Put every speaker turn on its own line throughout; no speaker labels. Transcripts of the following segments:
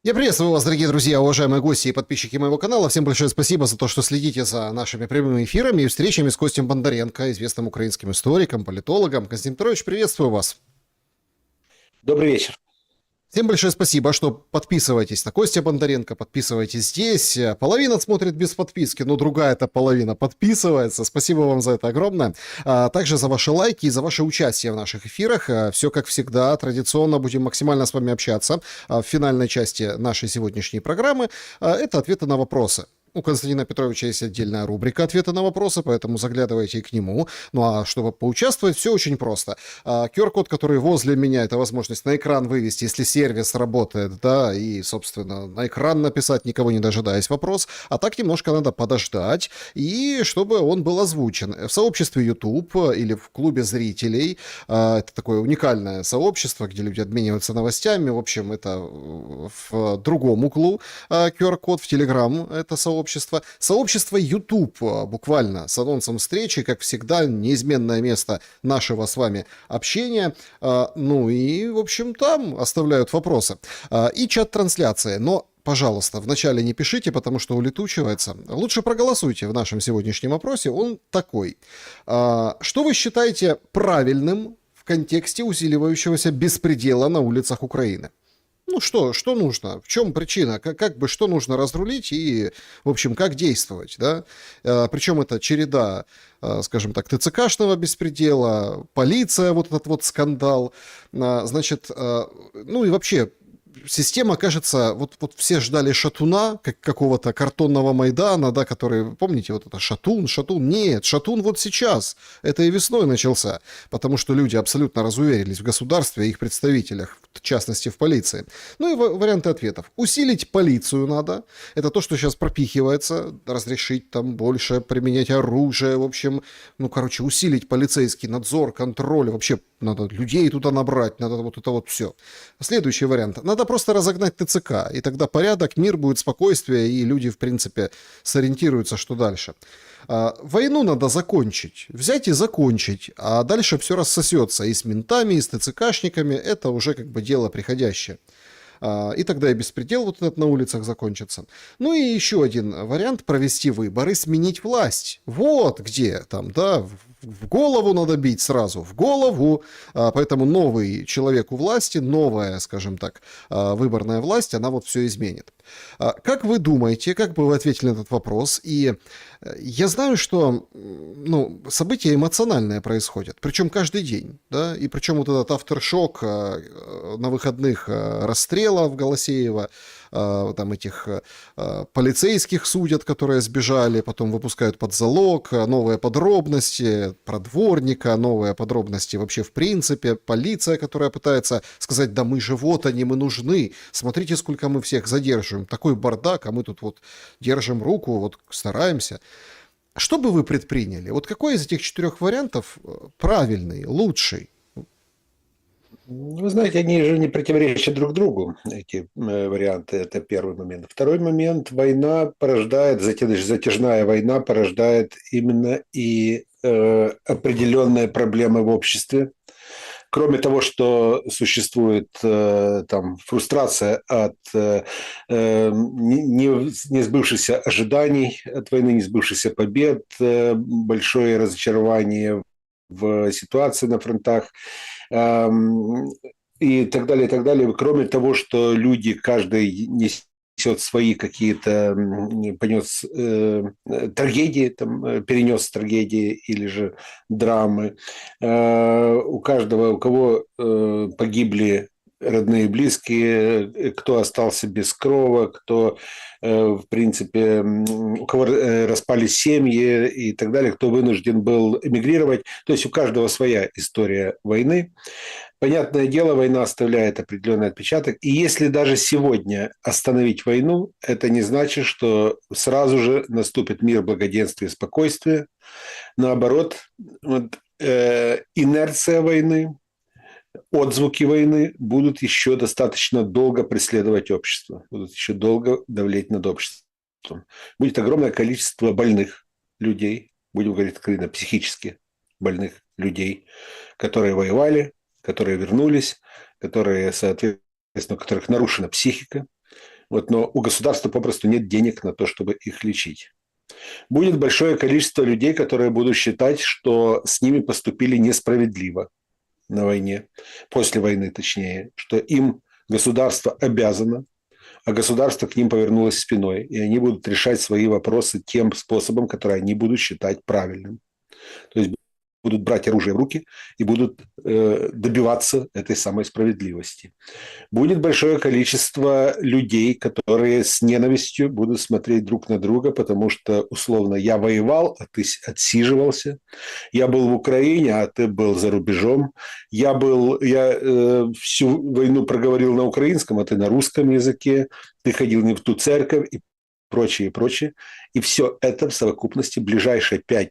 Я приветствую вас, дорогие друзья, уважаемые гости и подписчики моего канала. Всем большое спасибо за то, что следите за нашими прямыми эфирами и встречами с Костем Бондаренко, известным украинским историком, политологом. Константин Петрович, приветствую вас.
Добрый вечер.
Всем большое спасибо, что подписываетесь на Костя Бондаренко, подписывайтесь здесь. Половина смотрит без подписки, но другая-то половина подписывается. Спасибо вам за это огромное. Также за ваши лайки и за ваше участие в наших эфирах. Все как всегда, традиционно будем максимально с вами общаться. В финальной части нашей сегодняшней программы это ответы на вопросы. У Константина Петровича есть отдельная рубрика «Ответы на вопросы», поэтому заглядывайте к нему. Ну а чтобы поучаствовать, все очень просто. QR-код, который возле меня, это возможность на экран вывести, если сервис работает, да, и, собственно, на экран написать, никого не дожидаясь, вопрос. А так немножко надо подождать, и чтобы он был озвучен. В сообществе YouTube или в клубе зрителей, это такое уникальное сообщество, где люди обмениваются новостями, в общем, это в другом углу QR-код, в Telegram это сообщество. Сообщество YouTube, буквально, с анонсом встречи, как всегда, неизменное место нашего с вами общения. Ну и, в общем, там оставляют вопросы. И чат-трансляции. Но, пожалуйста, вначале не пишите, потому что улетучивается. Лучше проголосуйте в нашем сегодняшнем опросе. Он такой. Что вы считаете правильным в контексте усиливающегося беспредела на улицах Украины? Ну что нужно? В чем причина? Как бы что нужно разрулить и, в общем, как действовать, да? Причем это череда, скажем так, ТЦКшного беспредела, полиция, вот этот вот скандал, значит, ну и вообще система, кажется, вот все ждали Шатуна, как какого-то картонного Майдана, да, который, помните, вот это Шатун, нет, Шатун вот сейчас, это и весной начался, потому что люди абсолютно разуверились в государстве и их представителях, в частности в полиции. Ну и варианты ответов. Усилить полицию надо, это то, что сейчас пропихивается, разрешить там больше применять оружие, в общем, ну, короче, усилить полицейский надзор, контроль, вообще надо людей туда набрать, надо вот это вот все. Следующий вариант. Надо просто разогнать ТЦК, и тогда порядок, мир будет, спокойствие, и люди, в принципе, сориентируются, что дальше. Войну надо закончить, взять и закончить, а дальше все рассосется и с ментами, и с ТЦКшниками, это уже как бы дело приходящее. И тогда и беспредел вот этот на улицах закончится. Ну и еще один вариант — провести выборы, сменить власть. Вот где там, да, в голову надо бить сразу, в голову. Поэтому новый человек у власти, новая, скажем так, выборная власть, она вот все изменит. Как вы думаете, как бы вы ответили на этот вопрос? И я знаю, что ну, события эмоциональные происходят, причем каждый день, да, и причем вот этот авторшок на выходных расстрела в Голосеево, там этих полицейских судят, которые сбежали, потом выпускают под залог, новые подробности про дворника, новые подробности вообще в принципе, полиция, которая пытается сказать, да мы же вот они, мы нужны, смотрите, сколько мы всех задерживаем, такой бардак, а мы тут вот держим руку, вот стараемся. Что бы вы предприняли? Вот какой из этих 4 вариантов правильный, лучший?
Вы знаете, они же не противоречат друг другу, эти варианты. Это первый момент. Второй момент. Война порождает, затяжная война порождает именно и определенные проблемы в обществе. Кроме того, что существует там фрустрация от не сбывшихся ожиданий от войны, не сбывшихся побед, большое разочарование в ситуации на фронтах и так далее, и так далее. Кроме того, что люди, каждый несет свои какие-то, понес трагедии, там, перенес трагедии или же драмы. У каждого, у кого погибли родные и близкие, кто остался без крова, кто, в принципе, у кого распались семьи и так далее, кто вынужден был эмигрировать. То есть у каждого своя история войны. Понятное дело, война оставляет определенный отпечаток. И если даже сегодня остановить войну, это не значит, что сразу же наступит мир, благоденствие, спокойствие. Наоборот, вот, инерция войны, отзвуки войны будут еще достаточно долго преследовать общество, будут еще долго давлеть над обществом. Будет огромное количество больных людей, будем говорить откровенно, психически больных людей, которые воевали, которые вернулись, которые, соответственно, у которых нарушена психика, Вот, но у государства попросту нет денег на то, чтобы их лечить. Будет большое количество людей, которые будут считать, что с ними поступили несправедливо на войне, после войны точнее, что им государство обязано, а государство к ним повернулось спиной, и они будут решать свои вопросы тем способом, который они будут считать правильным. То есть будут брать оружие в руки и будут добиваться этой самой справедливости. Будет большое количество людей, которые с ненавистью будут смотреть друг на друга, потому что, условно, я воевал, а ты отсиживался. Я был в Украине, а ты был за рубежом. Я всю войну проговорил на украинском, а ты на русском языке. Ты ходил не в ту церковь и прочее, прочее. И все это в совокупности ближайшие 5-10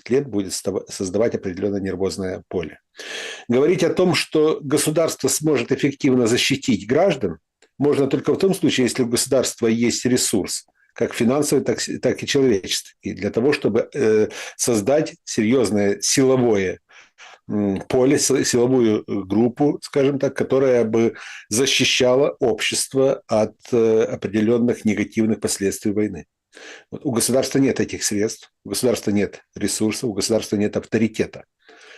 лет будет создавать определенное нервозное поле. Говорить о том, что государство сможет эффективно защитить граждан, можно только в том случае, если у государства есть ресурс, как финансовый, так и человеческий, для того, чтобы создать серьезное силовое поле, силовую группу, скажем так, которая бы защищала общество от определенных негативных последствий войны. Вот у государства нет этих средств, у государства нет ресурсов, у государства нет авторитета,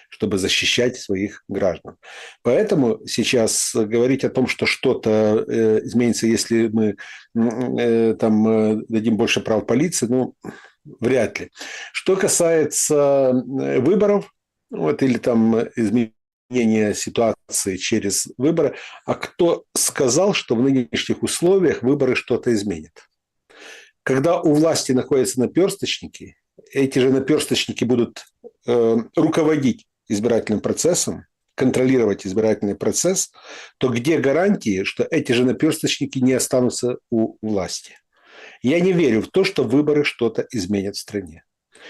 чтобы защищать своих граждан. Поэтому сейчас говорить о том, что что-то изменится, если мы дадим больше прав полиции, ну, вряд ли. Что касается выборов, вот, или там изменения ситуации через выборы, а кто сказал, что в нынешних условиях выборы что-то изменят? Когда у власти находятся наперсточники, эти же наперсточники будут руководить избирательным процессом, контролировать избирательный процесс, то где гарантии, что эти же наперсточники не останутся у власти? Я не верю в то, что выборы что-то изменят в стране.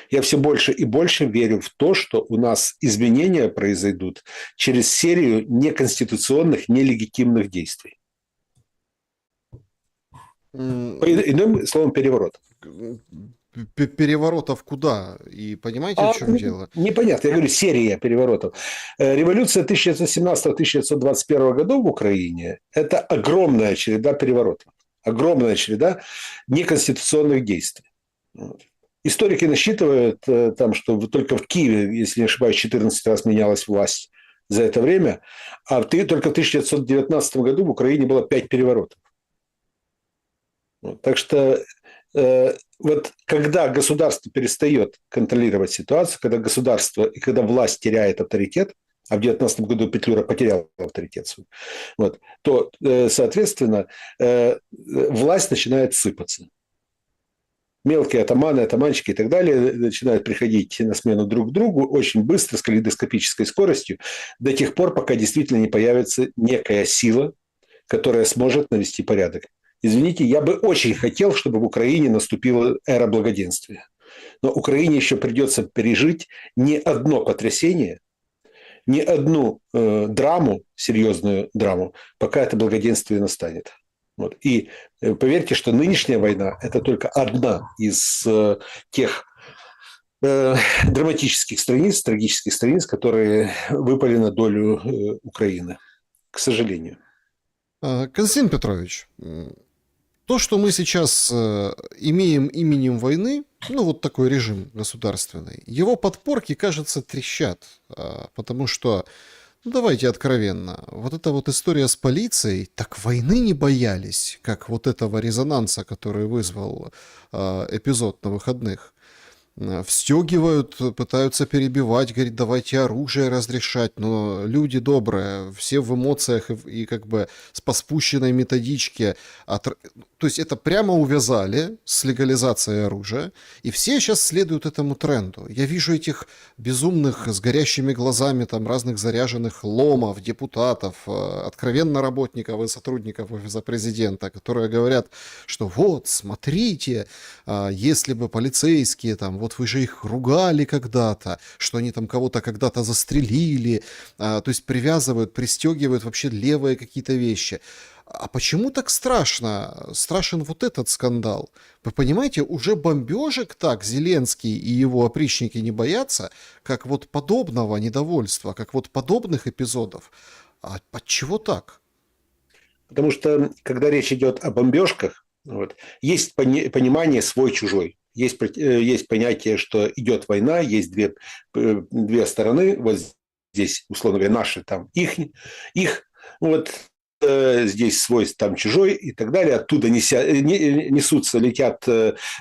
Я все больше и больше верю в то, что у нас изменения произойдут через серию неконституционных, нелегитимных действий. Иным словом, переворот.
Переворотов куда? И понимаете, в чем дело?
Непонятно. Я говорю, серия переворотов. Революция 1917-1921 годов в Украине – это огромная череда переворотов. Огромная череда неконституционных действий. Историки насчитывают, там, что только в Киеве, если не ошибаюсь, 14 раз менялась власть за это время, а только в 1919 году в Украине было 5 переворотов. Так что вот когда государство перестает контролировать ситуацию, когда государство и когда власть теряет авторитет, а в 2019 году Петлюра потерял авторитет свой, вот, то, соответственно, власть начинает сыпаться. Мелкие атаманы, атаманчики и так далее начинают приходить на смену друг другу очень быстро, с калейдоскопической скоростью, до тех пор, пока действительно не появится некая сила, которая сможет навести порядок. Извините, я бы очень хотел, чтобы в Украине наступила эра благоденствия. Но Украине еще придется пережить не одно потрясение, не одну драму, серьезную драму, пока это благоденствие настанет. Вот. И поверьте, что нынешняя война – это только одна из тех драматических страниц, трагических страниц, которые выпали на долю Украины, к сожалению.
Константин Петрович, то, что мы сейчас имеем именем войны, ну вот такой режим государственный, его подпорки, кажется, трещат, потому что, ну давайте откровенно, вот эта вот история с полицией, так войны не боялись, как вот этого резонанса, который вызвал эпизод на выходных. Встегивают, пытаются перебивать, говорит, давайте оружие разрешать, но люди добрые, все в эмоциях и как бы по спущенной методичке. То есть это прямо увязали с легализацией оружия, и все сейчас следуют этому тренду. Я вижу этих безумных с горящими глазами там разных заряженных ломов, депутатов, откровенно работников и сотрудников офиса президента, которые говорят, что вот, смотрите, если бы полицейские там, вот вы же их ругали когда-то, что они там кого-то когда-то застрелили, то есть привязывают, пристегивают вообще левые какие-то вещи. А почему так страшно? Страшен вот этот скандал. Вы понимаете, уже бомбежек так Зеленский и его опричники не боятся, как вот подобного недовольства, как вот подобных эпизодов. А отчего так?
Потому что, когда речь идет о бомбежках, вот, есть понимание свой-чужой. Есть понятие, что идет война, есть две стороны. Вот здесь, условно говоря, наши, там их. Вот здесь свой, там чужой и так далее. Оттуда несутся, летят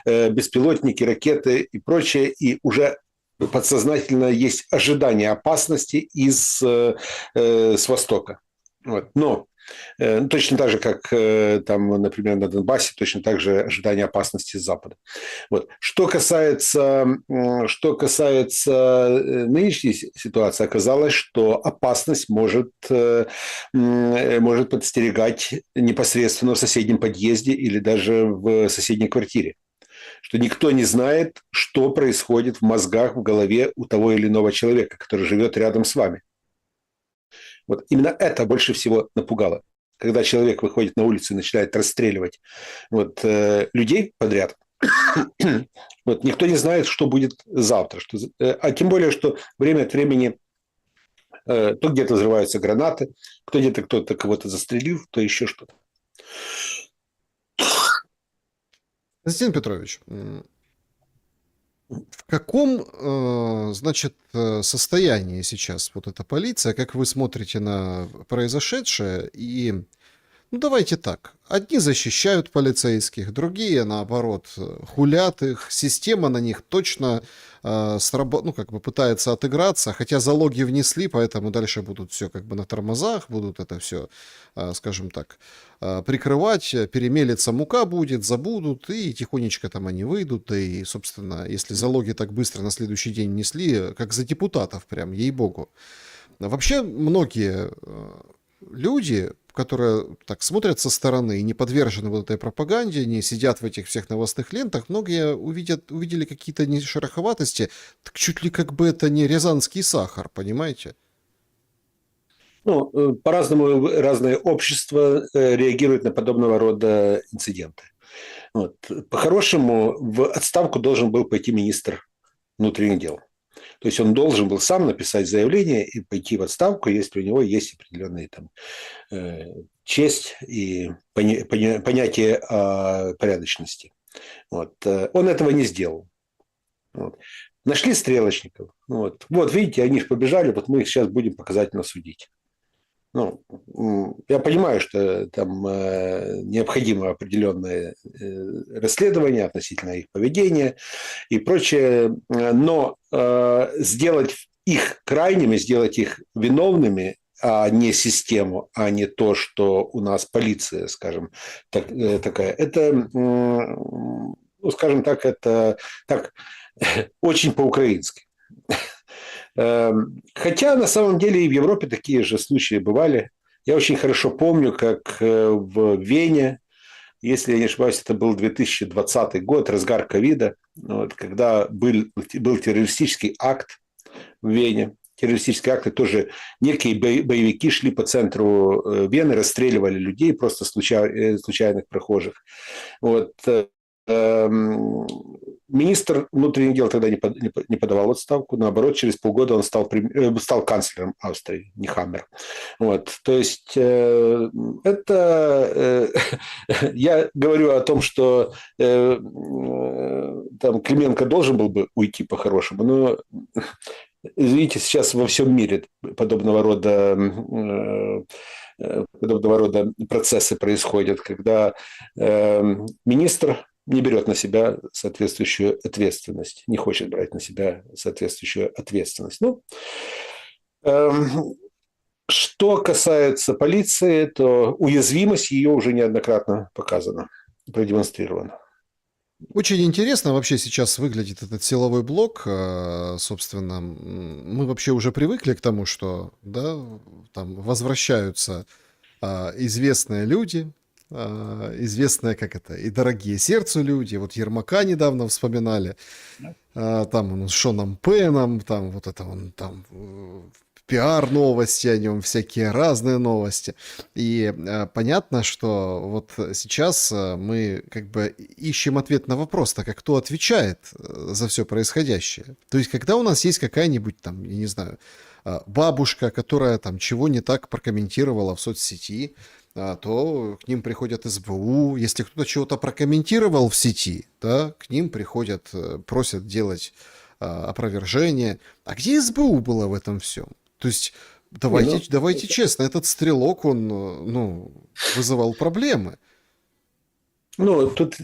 беспилотники, ракеты и прочее. И уже подсознательно есть ожидание опасности с востока. Вот. Но точно так же, как там, например, на Донбассе, точно так же ожидание опасности с Запада. Вот. Что касается нынешней ситуации, оказалось, что опасность может подстерегать непосредственно в соседнем подъезде или даже в соседней квартире. Что никто не знает, что происходит в мозгах, в голове у того или иного человека, который живет рядом с вами. Вот именно это больше всего напугало. Когда человек выходит на улицу и начинает расстреливать людей подряд, вот, никто не знает, что будет завтра. А тем более, что время от времени то где-то взрываются гранаты, кто-то кого-то застрелил, то еще что-то.
Константин Петрович, в каком, значит, состоянии сейчас вот эта полиция? Как вы смотрите на произошедшее? И, ну, давайте так. Одни защищают полицейских, другие, наоборот, хулят их. Система на них точно пытается отыграться, хотя залоги внесли, поэтому дальше будут все как бы на тормозах, будут это все, скажем так, прикрывать, перемелется мука будет, забудут, и тихонечко там они выйдут, да и, собственно, если залоги так быстро на следующий день несли, как за депутатов прям, ей-богу. Вообще многие люди, которые так смотрят со стороны и не подвержены вот этой пропаганде, не сидят в этих всех новостных лентах, многие увидели какие-то шероховатости, так чуть ли как бы это не рязанский сахар, понимаете?
По-разному разные общества реагируют на подобного рода инциденты. Вот. По-хорошему, в отставку должен был пойти министр внутренних дел. То есть он должен был сам написать заявление и пойти в отставку, если у него есть определенные там честь и понятие о порядочности. Вот. Он этого не сделал. Вот. Нашли стрелочников. Вот, видите, они же побежали, вот мы их сейчас будем показательно судить. Я понимаю, что там необходимо определенное расследование относительно их поведения и прочее, но сделать их крайними, сделать их виновными, а не систему, а не то, что у нас полиция, скажем, такая, это, скажем так, это так очень по-украински. Хотя на самом деле и в Европе такие же случаи бывали. Я очень хорошо помню, как в Вене, если я не ошибаюсь, это был 2020 год, разгар ковида, когда был террористический акт в Вене. Террористические акты тоже некие боевики шли по центру Вены, расстреливали людей, просто случайных прохожих. Министр внутренних дел тогда не подавал отставку. Наоборот, через полгода он стал канцлером Австрии, не Хаммер. То есть это я говорю о том, что там Клименко должен был бы уйти по-хорошему, но извините, сейчас во всем мире подобного рода процессы происходят, когда министр не берет на себя соответствующую ответственность, не хочет брать на себя соответствующую ответственность. Что касается полиции, то уязвимость ее уже неоднократно показана, продемонстрирована.
Очень интересно вообще сейчас выглядит этот силовой блок. Собственно, мы вообще уже привыкли к тому, что там возвращаются известные люди, известные, и дорогие сердцу люди. Вот Ермака недавно вспоминали. Там он с Шоном Пеном, там вот это он там пиар-новости о нем, всякие разные новости. И понятно, что вот сейчас мы как бы ищем ответ на вопрос, так а кто отвечает за все происходящее? То есть, когда у нас есть какая-нибудь там, я не знаю, бабушка, которая там чего не так прокомментировала в соцсети, то к ним приходят СБУ. Если кто-то чего-то прокомментировал в сети, да, к ним приходят, просят делать опровержение. А где СБУ было в этом всем? То есть, давайте честно, этот стрелок, он, ну, вызывал проблемы.
Ну, тут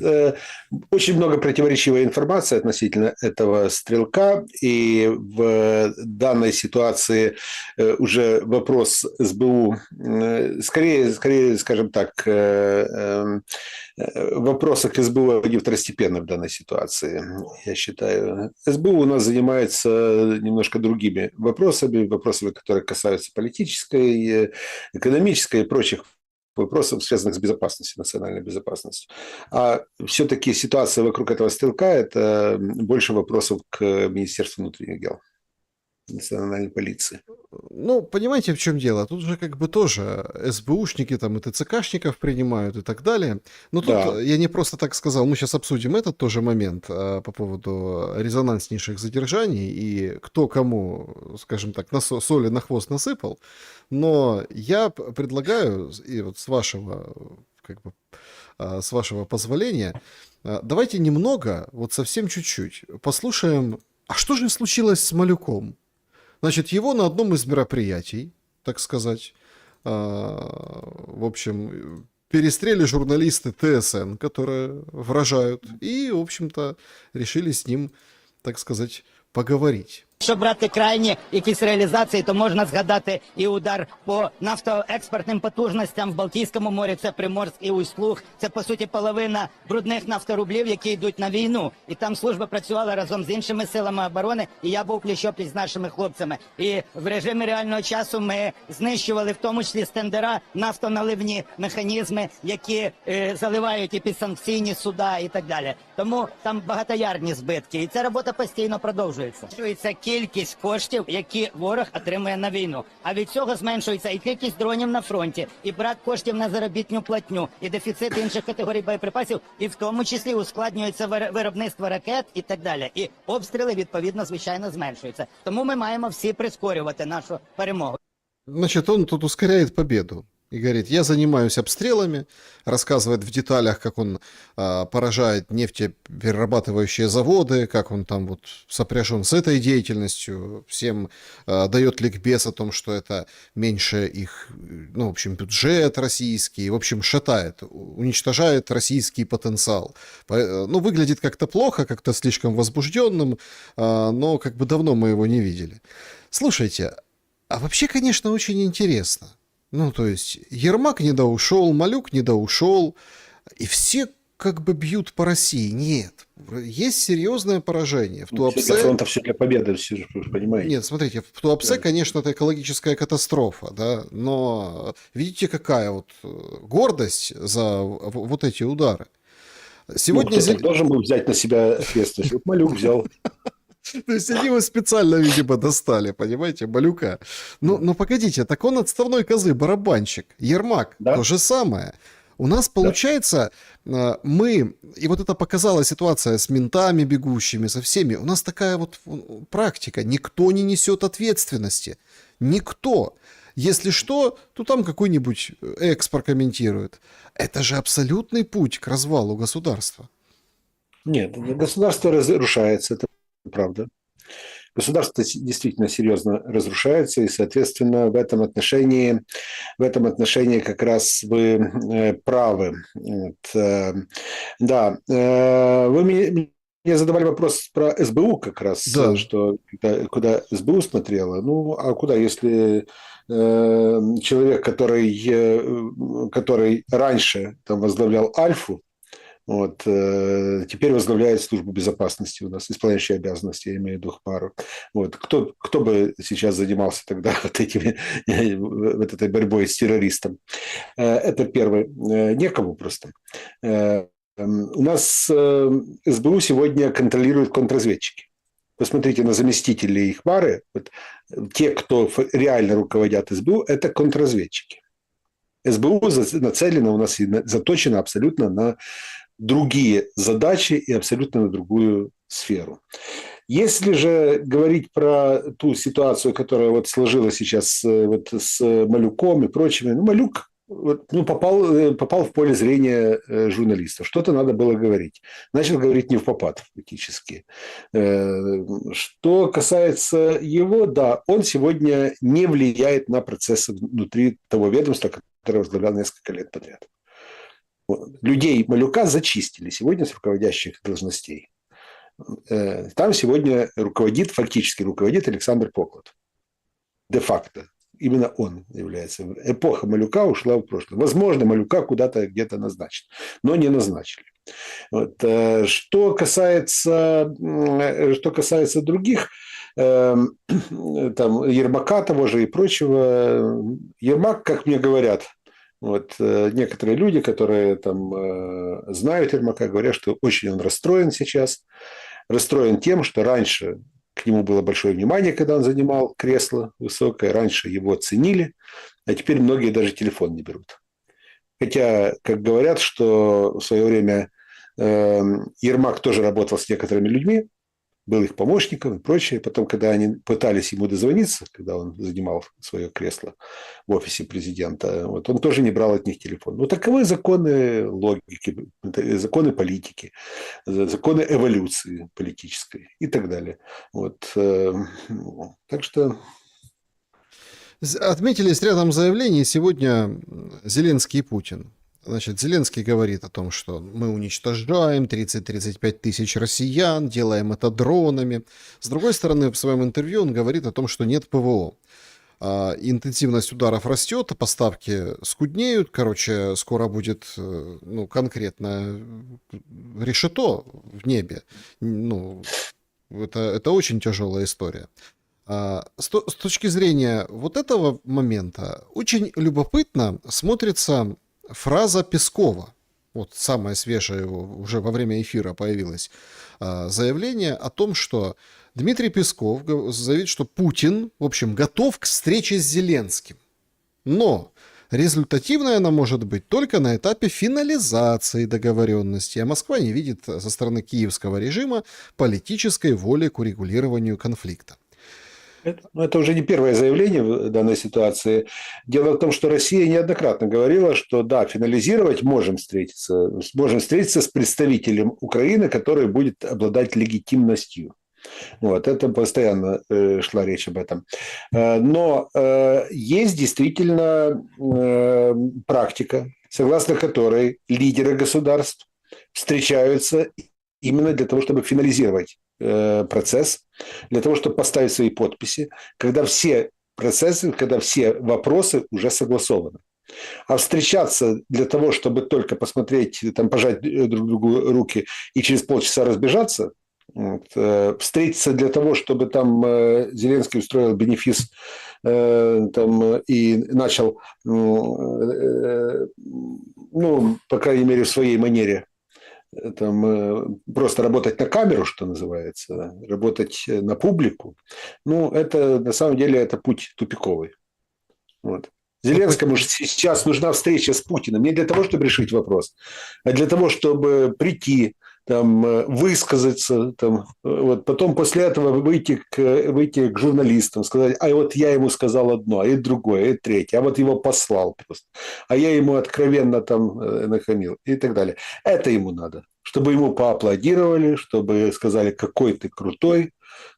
очень много противоречивой информации относительно этого стрелка, и в данной ситуации уже вопрос СБУ, скорее, скажем так, вопросы к СБУ они второстепенны в данной ситуации, я считаю. СБУ у нас занимается немножко другими вопросами, которые касаются политической, экономической и прочих вопросов, связанных с безопасностью, национальной безопасностью. А все-таки ситуация вокруг этого стрелка – это больше вопросов к Министерству внутренних дел, национальной полиции.
Ну, понимаете, в чем дело? Тут же как бы тоже СБУшники там и ТЦКшников принимают и так далее. Но тут
Да.
я не просто так сказал, мы сейчас обсудим этот тоже момент по поводу резонанснейших задержаний и кто кому, скажем так, соли на хвост насыпал. Но я предлагаю, и вот с вашего, как бы, с вашего позволения, давайте немного, вот совсем чуть-чуть, послушаем, а что же случилось с Малюком? Значит, его на одном из мероприятий, так сказать, в общем, перестрели журналисты ТСН, которые вражают, и, в общем-то, решили с ним, так сказать, поговорить.
Якщо брати крайні якісь реалізації, то можна згадати і удар по нафтоекспортним потужностям в Балтійському морі, це Приморськ і Усть-Луг. Це, по суті, половина брудних нафторублів, які йдуть на війну. І там служба працювала разом з іншими силами оборони, і я був пліч-о-пліч з нашими хлопцями. І в режимі реального часу ми знищували, в тому числі з тендера, нафтоналивні механізми, які заливають і підсанкційні суда і так далі. Тому там багатоярні збитки. І ця робота постійно продовжується. Це кількість коштів, які ворог отримує на війну. А від цього зменшується і кількість дронів на фронті, і брак коштів на заробітну платню, і дефіцит інших категорій боєприпасів, і в тому числі ускладнюється виробництво ракет і так далі. І обстріли, відповідно, звичайно, зменшуються. Тому ми маємо всі прискорювати нашу перемогу.
Значит, он тут ускоряет победу. И говорит, я занимаюсь обстрелами, рассказывает в деталях, как он поражает нефтеперерабатывающие заводы, как он там вот сопряжен с этой деятельностью, всем дает ликбез о том, что это меньше их, ну, в общем, бюджет российский, в общем, шатает, уничтожает российский потенциал. Ну, выглядит как-то плохо, как-то слишком возбужденным, но как бы давно мы его не видели. Слушайте, а вообще, конечно, очень интересно. Ну, то есть, Ермак недоушел, Малюк недоушел, и все как бы бьют по России. Нет, есть серьезное поражение. В Туапсе...
Все для фронта, все для победы, все же, вы понимаете.
Нет, смотрите, в Туапсе, конечно, это экологическая катастрофа, да, но видите, какая вот гордость за вот эти удары.
Сегодня кто-то должен был взять на себя ответственность. Вот Малюк взял.
То есть они его специально, видимо, достали, понимаете, Малюка. Ну погодите, так он отставной козы, барабанщик. Ермак, да? То же самое. У нас получается, мы, и вот это показала ситуация с ментами бегущими, со всеми, у нас такая вот практика, никто не несет ответственности, никто. Если что, то там какой-нибудь экс прокомментирует. Это же абсолютный путь к развалу государства.
Нет, государство разрушается, это правда. Государство действительно серьезно разрушается, и, соответственно, в этом отношении как раз вы правы. Вот, да, вы мне задавали вопрос про СБУ как раз, да. Что куда СБУ смотрела. Ну, а куда, если человек, который раньше там возглавлял Альфу, вот, теперь возглавляет службу безопасности у нас, исполняющий обязанности, я имею в виду Хмару. Вот, кто бы сейчас занимался тогда вот этой борьбой с террористом? Это первое. Некому просто. У нас СБУ сегодня контролирует контрразведчики. посмотрите на заместителей и Хмары, вот, те, кто реально руководят СБУ, это контрразведчики. СБУ нацелена у нас и заточена абсолютно на другие задачи и абсолютно на другую сферу. Если же говорить про ту ситуацию, которая вот сложилась сейчас вот с Малюком и прочими, ну, Малюк попал в поле зрения журналистов. Что-то надо было говорить. Начал говорить не в попад фактически. Что касается его, да, он сегодня не влияет на процессы внутри того ведомства, которое возглавлял несколько лет подряд. Людей Малюка зачистили сегодня с руководящих должностей. Там сегодня фактически руководит Александр Поклад. Де-факто. Именно он является. Эпоха Малюка ушла в прошлое. Возможно, Малюка куда-то где-то назначат, но не назначили. Вот. Что касается других, там, Ермака того же и прочего, Ермак, как мне говорят, вот, некоторые люди, которые там знают Ермака, говорят, что очень он расстроен сейчас. Расстроен тем, что раньше к нему было большое внимание, когда он занимал кресло высокое. Раньше его ценили, а теперь многие даже телефон не берут. Хотя, как говорят, что в свое время Ермак тоже работал с некоторыми людьми, был их помощником и прочее. Потом, когда они пытались ему дозвониться, когда он занимал свое кресло в офисе президента, вот, он тоже не брал от них телефон. Ну, таковы законы логики, законы политики, законы эволюции политической и так далее. Вот, так что...
Отметились рядом заявлений сегодня Зеленский и Путин. Значит, Зеленский говорит о том, что мы уничтожаем 30-35 тысяч россиян, делаем это дронами. С другой стороны, в своем интервью он говорит о том, что нет ПВО. Интенсивность ударов растет, а поставки скуднеют. Короче, скоро будет конкретно решето в небе. Ну, это очень тяжелая история. С точки зрения вот этого момента очень любопытно смотрится фраза Пескова. Вот самое свежее уже во время эфира появилось заявление о том, что Дмитрий Песков заявит, что Путин, в общем, готов к встрече с Зеленским. Но результативной она может быть только на этапе финализации договоренности, а Москва не видит со стороны киевского режима политической воли к урегулированию конфликта.
Это уже не первое заявление в данной ситуации. Дело в том, что Россия неоднократно говорила, что да, финализировать можем встретиться с представителем Украины, который будет обладать легитимностью. Вот, это постоянно шла речь об этом. Но есть действительно практика, согласно которой лидеры государств встречаются именно для того, чтобы финализировать процесс, для того, чтобы поставить свои подписи, когда все процессы, когда все вопросы уже согласованы. А встречаться для того, чтобы только посмотреть, там, пожать друг другу руки и через полчаса разбежаться, встретиться для того, чтобы там Зеленский устроил бенефис там, и начал, по крайней мере, в своей манере, там, просто работать на камеру, что называется, работать на публику, это на самом деле это путь тупиковый. Вот. Зеленскому сейчас нужна встреча с Путиным не для того, чтобы решить вопрос, а для того, чтобы прийти, там, высказаться, там, вот, потом после этого выйти к журналистам, сказать, а вот я ему сказал одно, а это другое, а это третье, а вот его послал просто, а я ему откровенно там нахамил и так далее. Это ему надо, чтобы ему поаплодировали, чтобы сказали, какой ты крутой,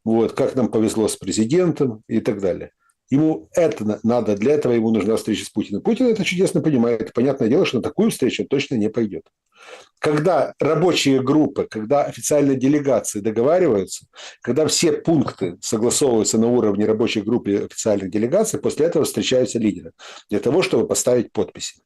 вот, как нам повезло с президентом и так далее. Ему это надо, для этого ему нужна встреча с Путиным. Путин это чудесно понимает. Понятное дело, что на такую встречу он точно не пойдет. Когда рабочие группы, когда официальные делегации договариваются, когда все пункты согласовываются на уровне рабочей группы официальных делегаций, после этого встречаются лидеры для того, чтобы поставить подписи.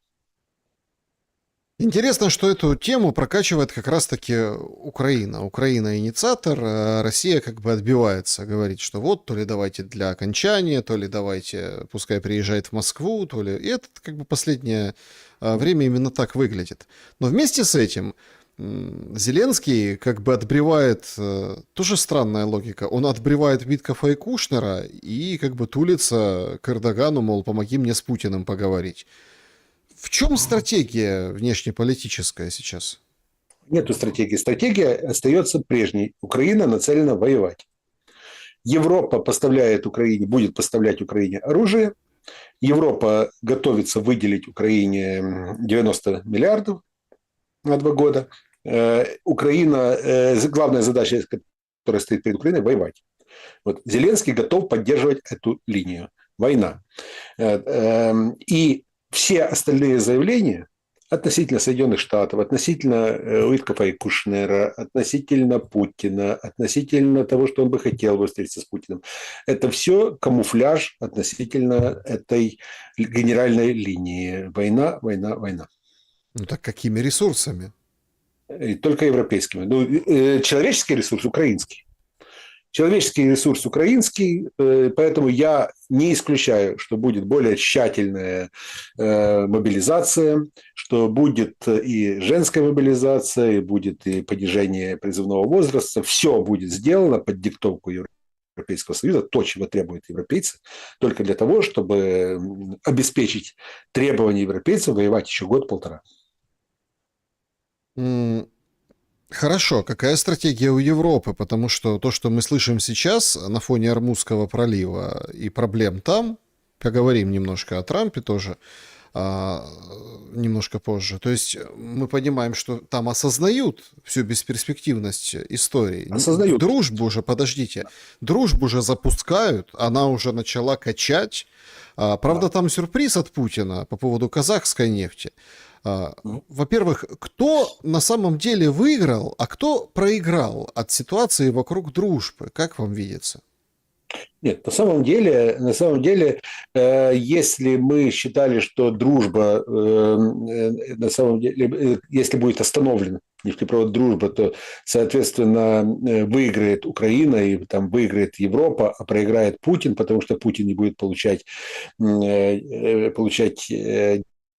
Интересно, что эту тему прокачивает как раз-таки Украина. Украина инициатор, а Россия как бы отбивается, говорит, что вот то ли давайте для окончания, то ли давайте пускай приезжает в Москву, то ли... И это как бы последнее время именно так выглядит. Но вместе с этим Зеленский как бы отбревает, тоже странная логика, он отбревает Виткофа и Кушнера и как бы тулится к Эрдогану, мол, помоги мне с Путиным поговорить. В чем стратегия внешнеполитическая сейчас?
Нету стратегии. Стратегия остается прежней. Украина нацелена воевать. Европа поставляет Украине, будет поставлять Украине оружие. Европа готовится выделить Украине 90 миллиардов на 2 года. Украина, главная задача, которая стоит перед Украиной, воевать. Вот. Зеленский готов поддерживать эту линию. Война. И все остальные заявления относительно Соединенных Штатов, относительно Уиткофа и Кушнера, относительно Путина, относительно того, что он бы хотел бы встретиться с Путиным, это все камуфляж относительно этой генеральной линии. Война, война, война.
Ну так какими ресурсами?
И только европейскими. Ну, человеческий ресурс украинский. Человеческий ресурс украинский, поэтому я не исключаю, что будет более тщательная мобилизация, что будет и женская мобилизация, и будет и понижение призывного возраста. Все будет сделано под диктовку Европейского Союза, то, чего требуют европейцы, только для того, чтобы обеспечить требования европейцев воевать еще год-полтора.
Хорошо, какая стратегия у Европы? Потому что то, что мы слышим сейчас на фоне Ормузского пролива и проблем там, поговорим немножко о Трампе тоже, немножко позже. То есть мы понимаем, что там осознают всю бесперспективность истории.
Осознают.
Дружбу уже, подождите, дружбу уже запускают, она уже начала качать. Правда, там сюрприз от Путина по поводу казахской нефти. Во-первых, кто на самом деле выиграл, а кто проиграл от ситуации вокруг дружбы? Как вам видится?
Нет, на самом деле, если мы считали, что дружба, на самом деле, если будет остановлен нефтепровод «Дружба», то, соответственно, выиграет Украина и там выиграет Европа, а проиграет Путин, потому что Путин не будет получать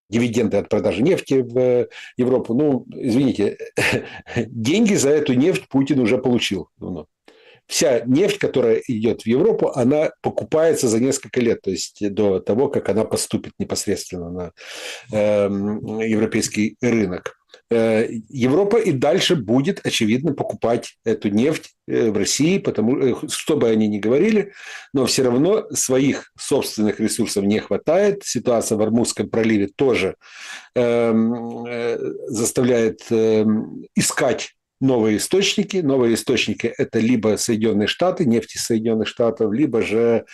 дивиденды от продажи нефти в Европу. Ну, извините, деньги за эту нефть Путин уже получил давно. Вся нефть, которая идет в Европу, она покупается за несколько лет, то есть до того, как она поступит непосредственно на европейский рынок. Европа и дальше будет, очевидно, покупать эту нефть в России, потому что бы они ни говорили, но все равно своих собственных ресурсов не хватает. Ситуация в Ормузском проливе тоже заставляет искать новые источники. Новые источники – это либо Соединенные Штаты, нефть из Соединенных Штатов, либо же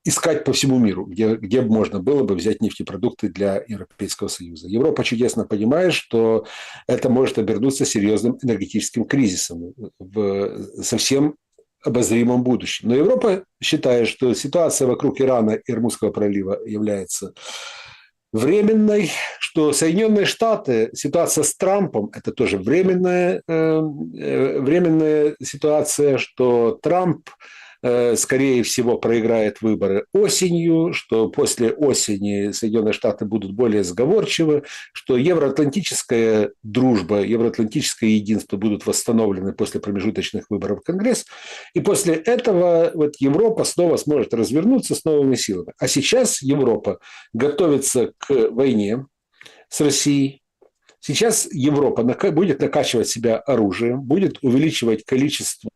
искать по всему миру, где можно было бы взять нефтепродукты для Европейского Союза. Европа чудесно понимает, что это может обернуться серьезным энергетическим кризисом в совсем обозримом будущем. Но Европа считает, что ситуация вокруг Ирана и Ормузского пролива является временной, что Соединенные Штаты, ситуация с Трампом – это тоже временная ситуация, что Трамп, скорее всего, проиграет выборы осенью, что после осени Соединенные Штаты будут более сговорчивы, что евроатлантическая дружба, евроатлантическое единство будут восстановлены после промежуточных выборов в Конгресс, и после этого вот Европа снова сможет развернуться с новыми силами. А сейчас Европа готовится к войне с Россией. Сейчас Европа будет накачивать себя оружием, будет увеличивать количество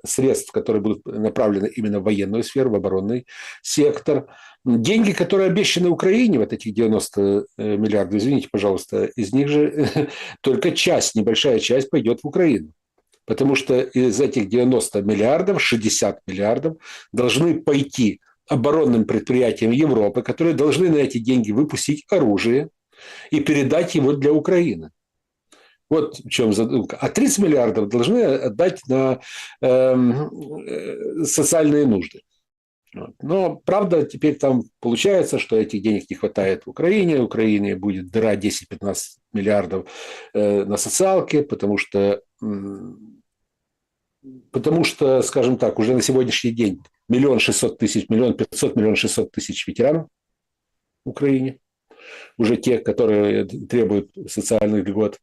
средств, которые будут направлены именно в военную сферу, в оборонный сектор. Деньги, которые обещаны Украине, вот этих 90 миллиардов, извините, пожалуйста, из них же только часть, небольшая часть пойдет в Украину. Потому что из этих 90 миллиардов, 60 миллиардов должны пойти оборонным предприятиям Европы, которые должны на эти деньги выпустить оружие и передать его для Украины. Вот в чем задумка. А 30 миллиардов должны отдать на социальные нужды. Но, правда, теперь там получается, что этих денег не хватает в Украине. В Украине будет дыра 10-15 миллиардов на социалке, потому что, скажем так, уже на сегодняшний день 1 600 000, 1 500 000, 1 600 000 ветеранов в Украине. уже те, которые требуют социальных льгот.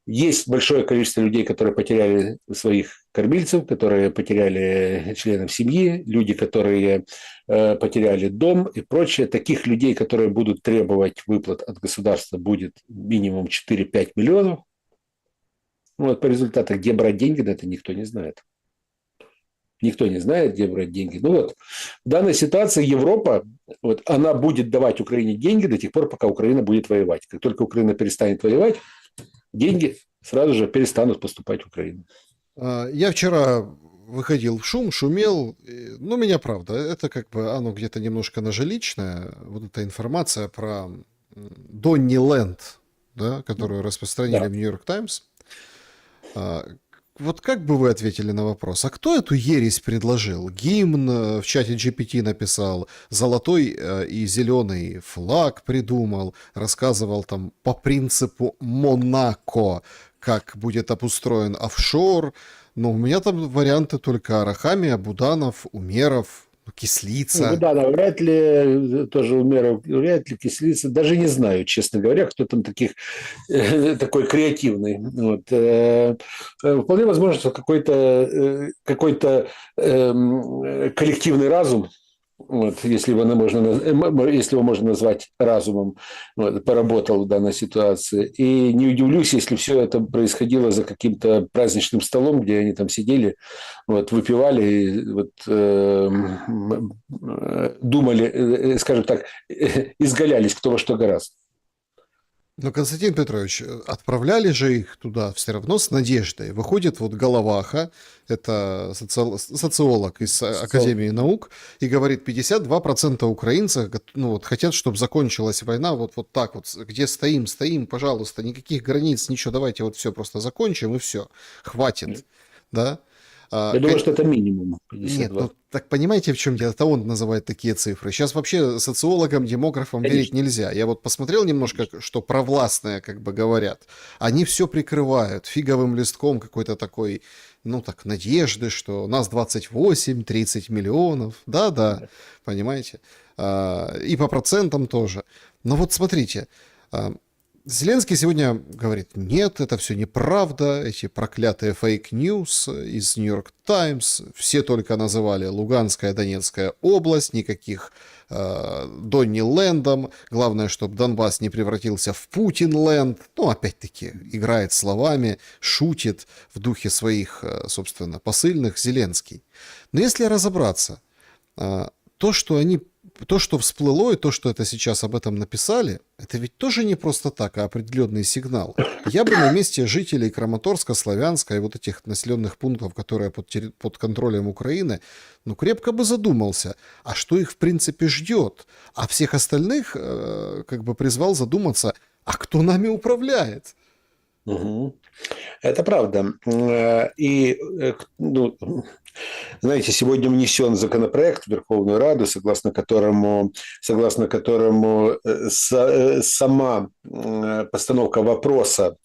Есть большое количество людей, которые потеряли своих кормильцев, которые потеряли членов семьи, люди, которые потеряли дом и прочее. Таких людей, которые будут требовать выплат от государства, будет минимум 4-5 миллионов. Вот по результатам, где брать деньги, на это никто не знает. Никто не знает, где брать деньги. Ну вот, в данной ситуации Европа, вот, она будет давать Украине деньги до тех пор, пока Украина будет воевать. Как только Украина перестанет воевать, деньги сразу же перестанут поступать в Украину.
Я вчера выходил в шум, шумел. Ну, меня правда, это как бы оно где-то немножко нажеличное. Вот эта информация про Донни Ленд, да, которую распространили
Да.
в Нью-Йорк Таймс. Вот как бы вы ответили на вопрос, а кто эту ересь предложил? Гимн в чате GPT написал, золотой и зеленый флаг придумал, рассказывал там по принципу Монако, как будет обустроен офшор. Но у меня там варианты только Арахамия, Буданов, Умеров, Кислица.
Ну, да, вряд ли тоже Умеров, вряд ли Кислица. Даже не знаю, честно говоря, кто там такой креативный. Вот. Вполне возможно, что какой-то коллективный разум, вот, если его можно назвать разумом, вот, поработал в данной ситуации. И не удивлюсь, если все это происходило за каким-то праздничным столом, где они там сидели, вот, выпивали, и, вот, думали, скажем так, изгалялись кто во что гораздо.
Но, Константин Петрович, отправляли же их туда все равно с надеждой. Выходит вот Головаха, это социолог из Академии наук, и говорит, 52% украинцев хотят, чтобы закончилась война вот так вот, где стоим, пожалуйста, никаких границ, ничего, давайте вот все просто закончим и все, хватит, да?
Я думаю, что это минимум 52.
Нет, ну так понимаете, в чем дело? Это он называет такие цифры. Сейчас вообще социологам, демографам верить нельзя. Я вот посмотрел немножко, что провластные как бы говорят. Они все прикрывают фиговым листком какой-то такой, надежды, что нас 28-30 миллионов. Да, понимаете? И по процентам тоже. Но вот смотрите, Зеленский сегодня говорит, нет, это все неправда, эти проклятые фейк-ньюс из Нью-Йорк Таймс, все только называли Луганская, Донецкая область, никаких Донни Лэндом, главное, чтобы Донбасс не превратился в Путин-ленд, опять-таки, играет словами, шутит в духе своих, собственно, посыльных Зеленский. Но если разобраться, то, что всплыло, и то, что это сейчас об этом написали, это ведь тоже не просто так, а определенный сигнал. Я бы на месте жителей Краматорска, Славянска и вот этих населенных пунктов, которые под контролем Украины, крепко бы задумался, а что их в принципе ждет? А всех остальных как бы призвал задуматься, а кто нами управляет?
Угу. Это правда. И, знаете, сегодня внесен законопроект в Верховную Раду, согласно которому сама постановка вопроса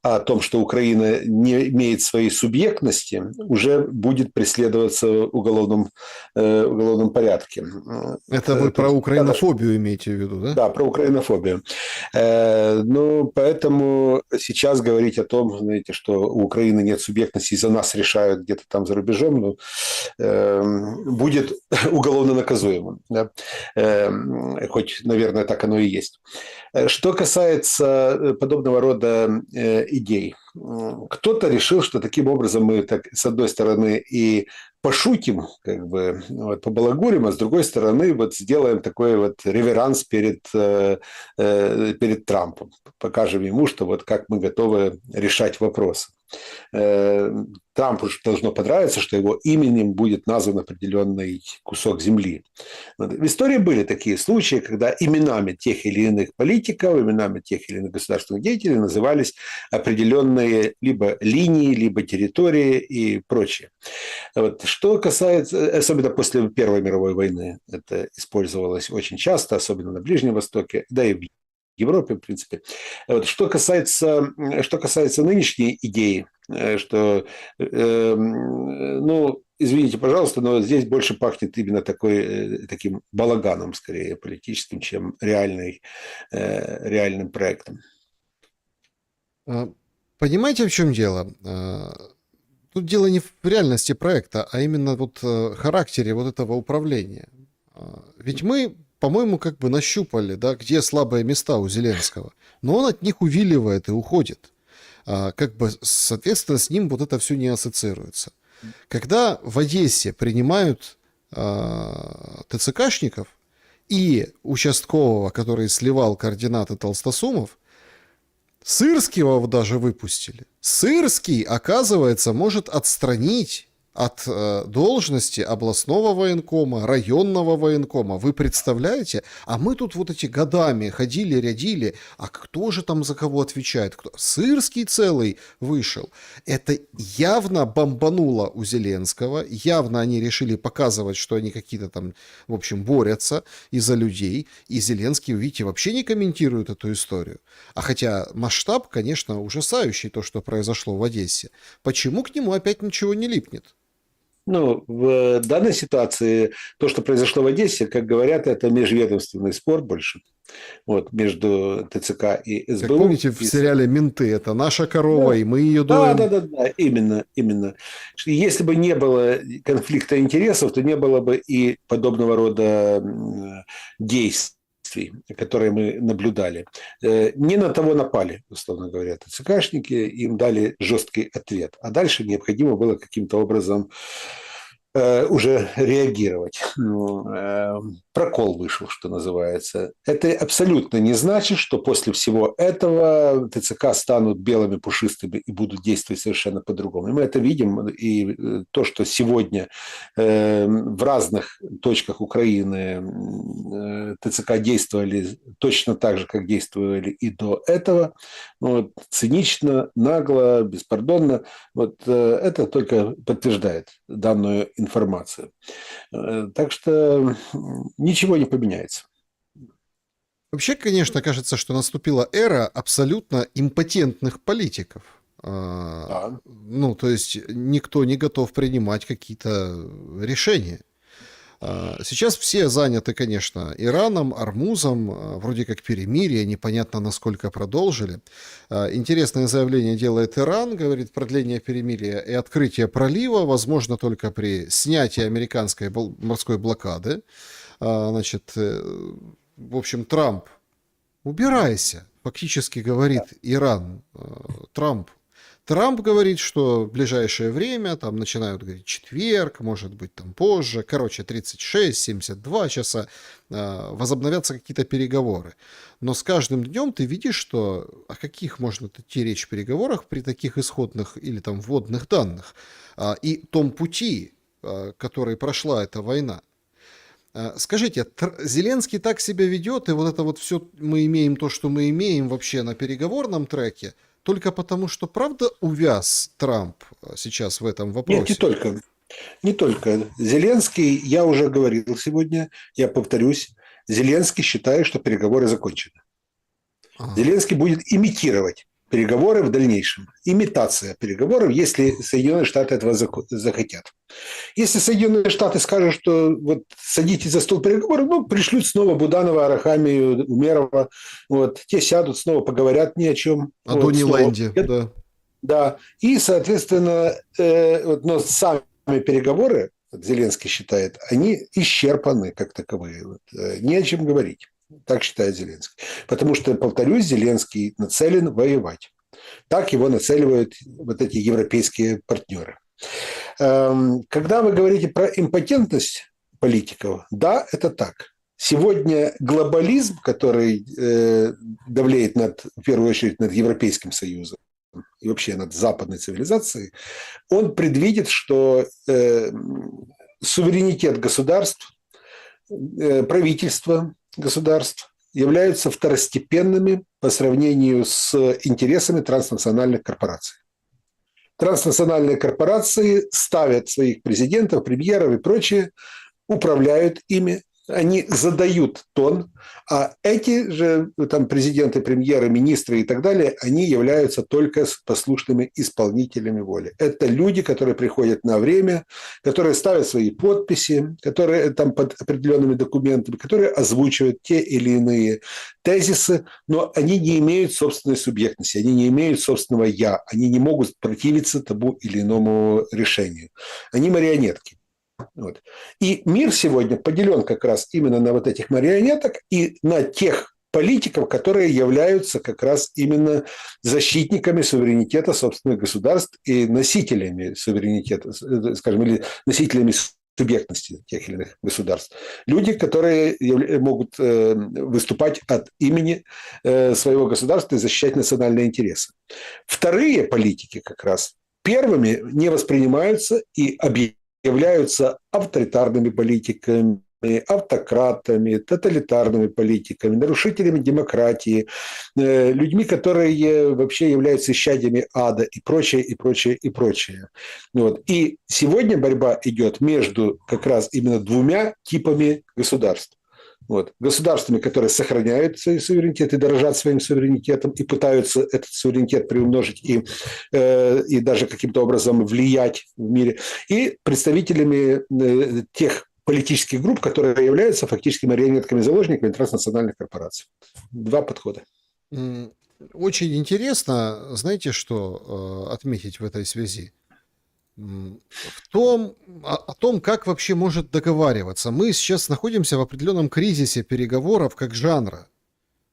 о том, что Украина не имеет своей субъектности, уже будет преследоваться в уголовном порядке.
Это вы про украинофобию имеете в виду, да?
Да, про украинофобию. Поэтому сейчас говорить о том, знаете, что у Украины нет субъектности, и за нас решают где-то там за рубежом, будет уголовно наказуемым. Да? Хоть, наверное, так оно и есть. Что касается подобного рода идей, кто-то решил, что таким образом мы, так, с одной стороны, и пошутим, как бы, побалагурим, а с другой стороны, сделаем такой реверанс перед Трампом. Покажем ему, что как мы готовы решать вопросы. Трампу должно понравиться, что его именем будет назван определенный кусок земли. В истории были такие случаи, когда именами тех или иных политиков, именами тех или иных государственных деятелей назывались определенные либо линии, либо территории и прочее. Что касается, особенно после Первой мировой войны, это использовалось очень часто, особенно на Ближнем Востоке, да и в Европе, в принципе. Что касается нынешней идеи, что извините, пожалуйста, но здесь больше пахнет именно таким балаганом, скорее, политическим, чем реальным проектом.
Понимаете, в чем дело? Тут дело не в реальности проекта, а именно вот характере вот этого управления. Ведь мы, по-моему, как бы нащупали, да, где слабые места у Зеленского. Но он от них увиливает и уходит. Как бы, соответственно, с ним вот это все не ассоциируется. Когда в Одессе принимают ТЦКшников и участкового, который сливал координаты толстосумов, Сырского даже выпустили. Сырский, оказывается, может отстранить от должности областного военкома, районного военкома. Вы представляете? А мы тут вот эти годами ходили, рядили. А кто же там за кого отвечает? Сырский целый вышел. Это явно бомбануло у Зеленского. Явно они решили показывать, что они какие-то там, в общем, борются из-за людей. И Зеленский, видите, вообще не комментирует эту историю. А хотя масштаб, конечно, ужасающий, то, что произошло в Одессе. Почему к нему опять ничего не липнет?
Ну, в данной ситуации то, что произошло в Одессе, как говорят, это межведомственный спор больше. Вот, между ТЦК и СБУ.
Как помните в сериале «Менты», это наша корова, да, и мы ее доим.
Да, именно. Если бы не было конфликта интересов, то не было бы и подобного рода действий, которые мы наблюдали. Не на того напали, условно говоря, ТЦКшники, им дали жесткий ответ. А дальше необходимо было каким-то образом уже реагировать. Прокол вышел, что называется. Это абсолютно не значит, что после всего этого ТЦК станут белыми, пушистыми и будут действовать совершенно по-другому. И мы это видим, и то, что сегодня в разных точках Украины ТЦК действовали точно так же, как действовали и до этого, вот, цинично, нагло, беспардонно, вот это только подтверждает данную информацию. Так что ничего не поменяется.
Вообще, конечно, кажется, что наступила эра абсолютно импотентных политиков.
Да.
Ну, то есть никто не готов принимать какие-то решения. Сейчас все заняты, конечно, Ираном, Армузом, вроде как перемирие, непонятно, насколько продолжили. Интересное заявление делает Иран, говорит, продление перемирия и открытие пролива возможно только при снятии американской морской блокады. Значит, в общем, Трамп, убирайся, фактически говорит Иран. Трамп говорит, что в ближайшее время, там начинают говорить четверг, может быть там позже, короче, 36-72 часа, возобновятся какие-то переговоры. Но с каждым днем ты видишь, что о каких можно идти речь в переговорах при таких исходных или там вводных данных и том пути, который прошла эта война. Скажите, Зеленский так себя ведет, и вот это вот все мы имеем то, что мы имеем вообще на переговорном треке, только потому, что правда увяз Трамп сейчас в этом вопросе?
Нет, не только. Зеленский, я уже говорил сегодня, я повторюсь, Зеленский считает, что переговоры закончены. Зеленский будет имитировать переговоры в дальнейшем. Имитация переговоров, если Соединенные Штаты этого захотят. Если Соединенные Штаты скажут, что вот садитесь за стол переговоров, ну, пришлют снова Буданова, Арахамию, Умерова, вот, те сядут, снова поговорят ни о чем.
О Дони Лэнде, да.
Да, и, соответственно, но сами переговоры, Зеленский считает, они исчерпаны как таковые. Вот, не о чем говорить. Так считает Зеленский. Потому что, повторюсь, Зеленский нацелен воевать. Так его нацеливают вот эти европейские партнеры. Когда вы говорите про импотентность политиков, да, это так. Сегодня глобализм, который давлеет в первую очередь над Европейским Союзом и вообще над западной цивилизацией, он предвидит, что суверенитет государств, правительства государств являются второстепенными по сравнению с интересами транснациональных корпораций. Транснациональные корпорации ставят своих президентов, премьеров и прочее, управляют ими, они задают тон, а эти же там президенты, премьеры, министры и так далее, они являются только послушными исполнителями воли. Это люди, которые приходят на время, которые ставят свои подписи, которые там под определенными документами, которые озвучивают те или иные тезисы, но они не имеют собственной субъектности, они не имеют собственного «я», они не могут противиться тому или иному решению. Они марионетки. Вот. И мир сегодня поделен как раз именно на вот этих марионеток и на тех политиков, которые являются как раз именно защитниками суверенитета собственных государств и носителями суверенитета, скажем, или носителями субъектности тех или иных государств. Люди, которые могут выступать от имени своего государства и защищать национальные интересы. Вторые политики как раз первыми не воспринимаются и являются авторитарными политиками, автократами, тоталитарными политиками, нарушителями демократии, людьми, которые вообще являются исчадьями ада и прочее, и прочее, и прочее. Вот. И сегодня борьба идет между как раз именно двумя типами государств. Вот. Государствами, которые сохраняют свой суверенитет и дорожат своим суверенитетом и пытаются этот суверенитет приумножить и даже каким-то образом влиять в мире. И представителями тех политических групп, которые являются фактически марионетками-заложниками транснациональных корпораций. Два подхода.
Очень интересно, знаете, что отметить в этой связи? О том, как вообще может договариваться. Мы сейчас находимся в определенном кризисе переговоров как жанра.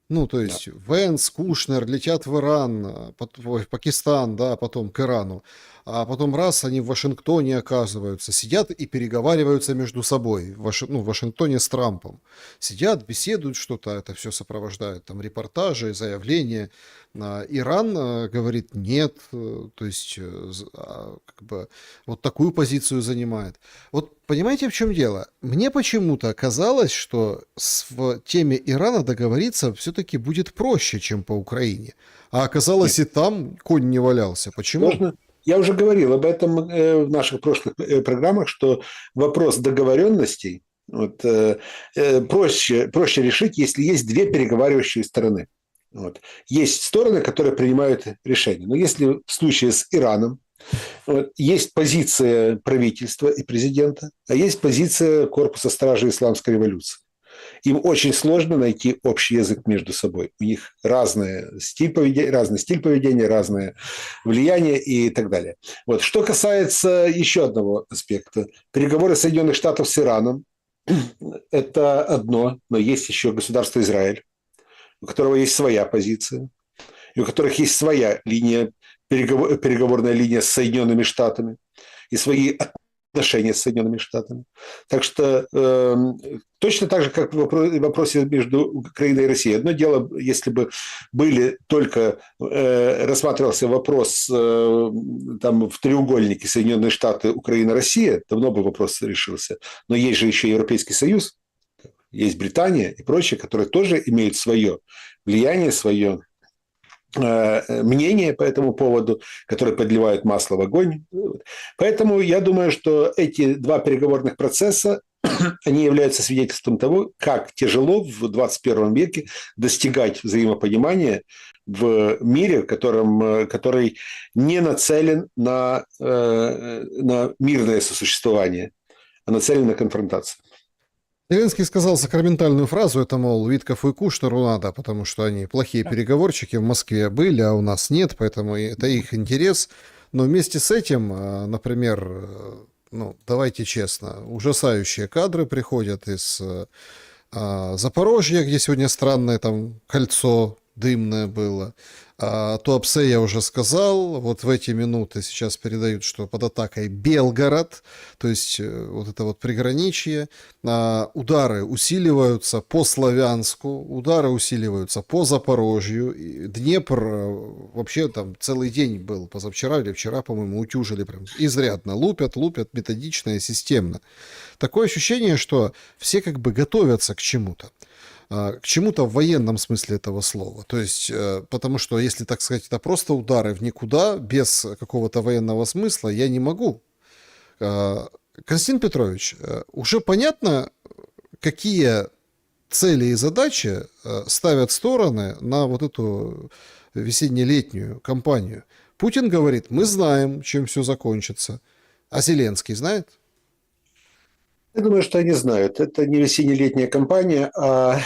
Ну, то есть Венс, Кушнер летят в Иран, в Пакистан, да, потом к Ирану. А потом раз они в Вашингтоне оказываются, сидят и переговариваются между собой. В Вашингтоне с Трампом. Сидят, беседуют что-то, это все сопровождают там репортажи, заявления. Иран говорит нет, то есть как бы вот такую позицию занимает. Вот понимаете, в чем дело? Мне почему-то казалось, что в теме Ирана договориться все-таки будет проще, чем по Украине. А оказалось, и там конь не валялся. Почему?
Я уже говорил об этом в наших прошлых программах, что вопрос договоренностей проще решить, если есть две переговаривающие стороны. Вот. Есть стороны, которые принимают решения. Но если в случае с Ираном есть позиция правительства и президента, а есть позиция корпуса стражи исламской революции. Им очень сложно найти общий язык между собой. У них разный стиль поведения, разное влияние и так далее. Вот. Что касается еще одного аспекта. Переговоры Соединенных Штатов с Ираном – это одно, но есть еще государство Израиль, у которого есть своя позиция, и у которых есть своя линия, переговорная линия с Соединенными Штатами и свои отношения с Соединенными Штатами. Так что точно так же, как в вопросе между Украиной и Россией. Одно дело, если бы рассматривался вопрос там, в треугольнике Соединенные Штаты, Украина, Россия, давно бы вопрос решился. Но есть же еще Европейский Союз, есть Британия и прочие, которые тоже имеют свое влияние, свое мнение по этому поводу, которые подливают масло в огонь. Поэтому я думаю, что эти два переговорных процесса, они являются свидетельством того, как тяжело в 21 веке достигать взаимопонимания в мире, который не нацелен на мирное сосуществование, а нацелен на конфронтацию.
Зеленский сказал сакраментальную фразу, это, мол, Витков и Кушнеру надо, потому что они плохие переговорщики в Москве были, а у нас нет, поэтому это их интерес. Но вместе с этим, например, давайте честно, ужасающие кадры приходят из Запорожья, где сегодня странное там кольцо дымное было. Туапсе я уже сказал, вот в эти минуты сейчас передают, что под атакой Белгород, то есть вот это вот приграничье. Удары усиливаются по Славянску, удары усиливаются по Запорожью. Днепр вообще там целый день был, позавчера или вчера, по-моему, утюжили прям изрядно. Лупят методично и системно. Такое ощущение, что все как бы готовятся к чему-то в военном смысле этого слова. То есть, потому что, если так сказать, это просто удары в никуда, без какого-то военного смысла, я не могу. Константин Петрович, уже понятно, какие цели и задачи ставят стороны на вот эту весенне-летнюю кампанию. Путин говорит, мы знаем, чем все закончится. А Зеленский знает?
Я думаю, что они знают. Это не весенне-летняя кампания, а,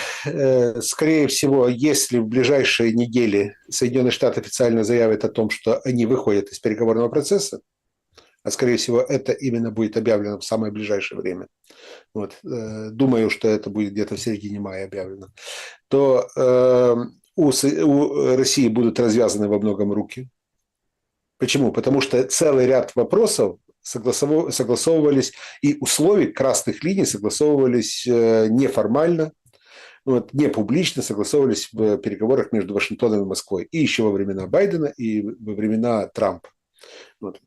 скорее всего, если в ближайшие недели Соединенные Штаты официально заявят о том, что они выходят из переговорного процесса, а, скорее всего, это именно будет объявлено в самое ближайшее время. Вот, думаю, что это будет где-то в середине мая объявлено. То у России будут развязаны во многом руки. Почему? Потому что целый ряд вопросов согласовывались, и условий красных линий согласовывались неформально, вот, не публично, согласовывались в переговорах между Вашингтоном и Москвой. И еще во времена Байдена, и во времена Трампа. Вот.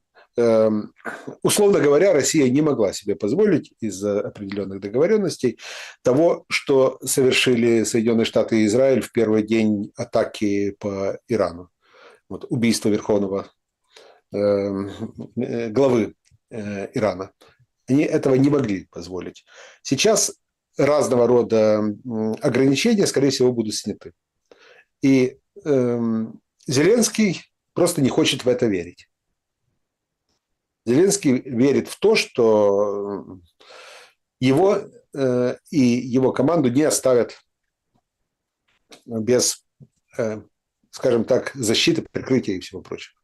Условно говоря, Россия не могла себе позволить из-за определенных договоренностей того, что совершили Соединенные Штаты и Израиль в первый день атаки по Ирану. Вот, убийство верховного главы Ирана. Они этого не могли позволить. Сейчас разного рода ограничения, скорее всего, будут сняты. И Зеленский просто не хочет в это верить. Зеленский верит в то, что его и его команду не оставят без, скажем так, защиты, прикрытия и всего прочего.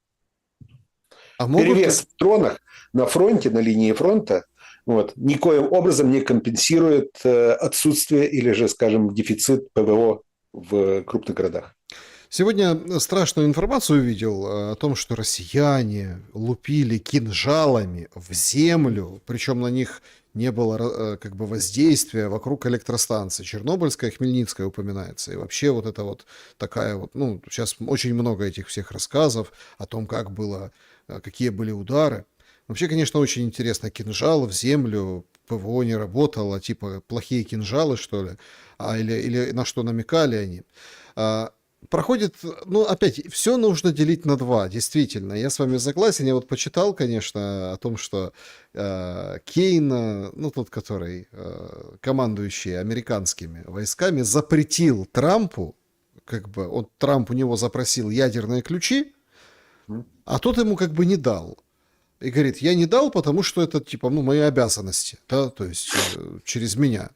А могут...
Перевес в тронах на фронте, на линии фронта, вот, никоим образом не компенсирует отсутствие или же, скажем, дефицит ПВО в крупных городах.
Сегодня страшную информацию увидел о том, что россияне лупили кинжалами в землю, причем на них не было как бы воздействия вокруг электростанций. Чернобыльская, Хмельницкая упоминается. И вообще вот это вот такая вот, ну, сейчас очень много этих всех рассказов о том, как было, какие были удары. Вообще, конечно, очень интересно. Кинжал в землю, ПВО не работало, типа плохие кинжалы, что ли, или на что намекали они. Проходит, ну, опять, все нужно делить на два, действительно. Я с вами согласен. Я вот почитал, конечно, о том, что Кейн, ну, тот, который командующий американскими войсками, запретил Трампу, как бы, Трамп у него запросил ядерные ключи, а тот ему как бы не дал. И говорит, я не дал, потому что это, типа, ну, мои обязанности, да, то есть через меня.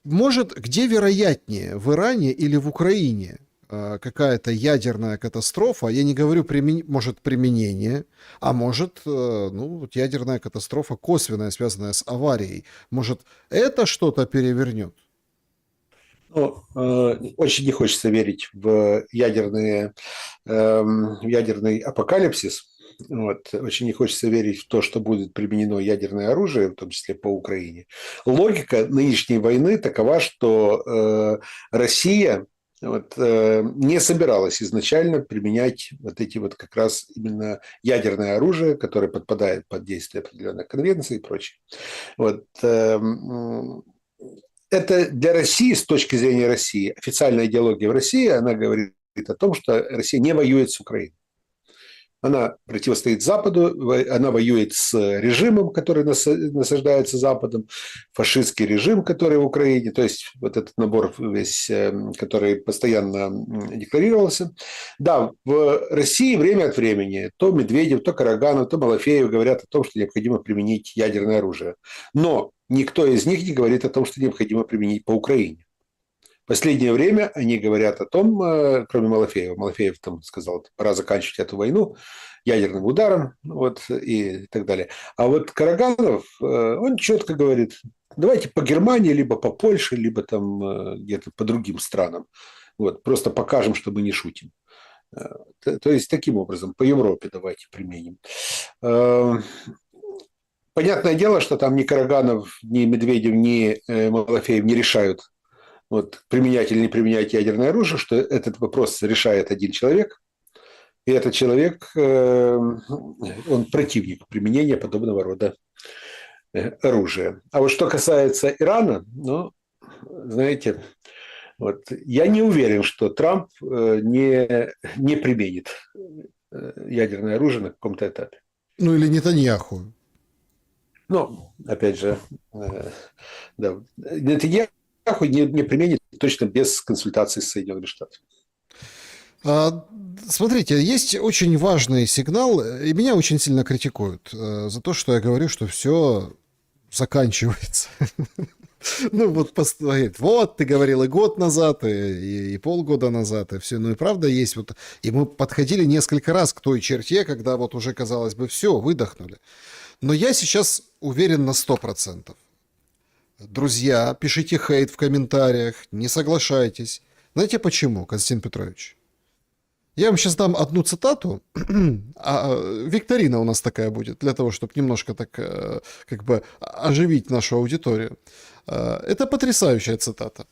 Может, где вероятнее, в Иране или в Украине какая-то ядерная катастрофа? Я не говорю, может, применение, а может, ну, вот ядерная катастрофа косвенная, связанная с аварией. Может, это что-то перевернет?
Ну, очень не хочется верить в ядерный апокалипсис. Вот. Очень не хочется верить в то, что будет применено ядерное оружие, в том числе по Украине. Логика нынешней войны такова, что Россия не собиралась изначально применять вот эти вот как раз именно ядерное оружие, которое подпадает под действие определенных конвенций и прочее. Вот. Это для России, с точки зрения России, официальная идеология в России, она говорит о том, что Россия не воюет с Украиной. Она противостоит Западу, она воюет с режимом, который насаждается Западом, фашистский режим, который в Украине, то есть вот этот набор весь, который постоянно декларировался. Да, в России время от времени то Медведев, то Караганов, то Малафеев говорят о том, что необходимо применить ядерное оружие. Но никто из них не говорит о том, что необходимо применить по Украине. В последнее время они говорят о том, кроме Малафеева, Малафеев там сказал, пора заканчивать эту войну ядерным ударом, вот, и так далее. А вот Караганов, он четко говорит, давайте по Германии, либо по Польше, либо там где-то по другим странам. Вот, просто покажем, что мы не шутим. То есть, таким образом, по Европе давайте применим. Понятное дело, что там ни Караганов, ни Медведев, ни Малафеев не решают, вот, применять или не применять ядерное оружие, что этот вопрос решает один человек, и этот человек, он противник применения подобного рода оружия. А вот что касается Ирана, ну, знаете, вот, я не уверен, что Трамп не применит ядерное оружие на каком-то этапе.
Ну, или Нетаньяху.
Ну, опять же, да, Нетаньяху не применит точно без консультации с Соединенными Штатами.
Смотрите, есть очень важный сигнал, и меня очень сильно критикуют за то, что я говорю, что все заканчивается. Ну, вот говорит, вот, ты говорил и год назад, и полгода назад, и все. Ну, и правда есть вот... И мы подходили несколько раз к той черте, когда вот уже, казалось бы, все, выдохнули. Но я сейчас уверен на 100%. Друзья, пишите хейт в комментариях, не соглашайтесь. Знаете почему, Константин Петрович? Я вам сейчас дам одну цитату, викторина у нас такая будет, для того, чтобы немножко так как бы оживить нашу аудиторию. Это потрясающая цитата.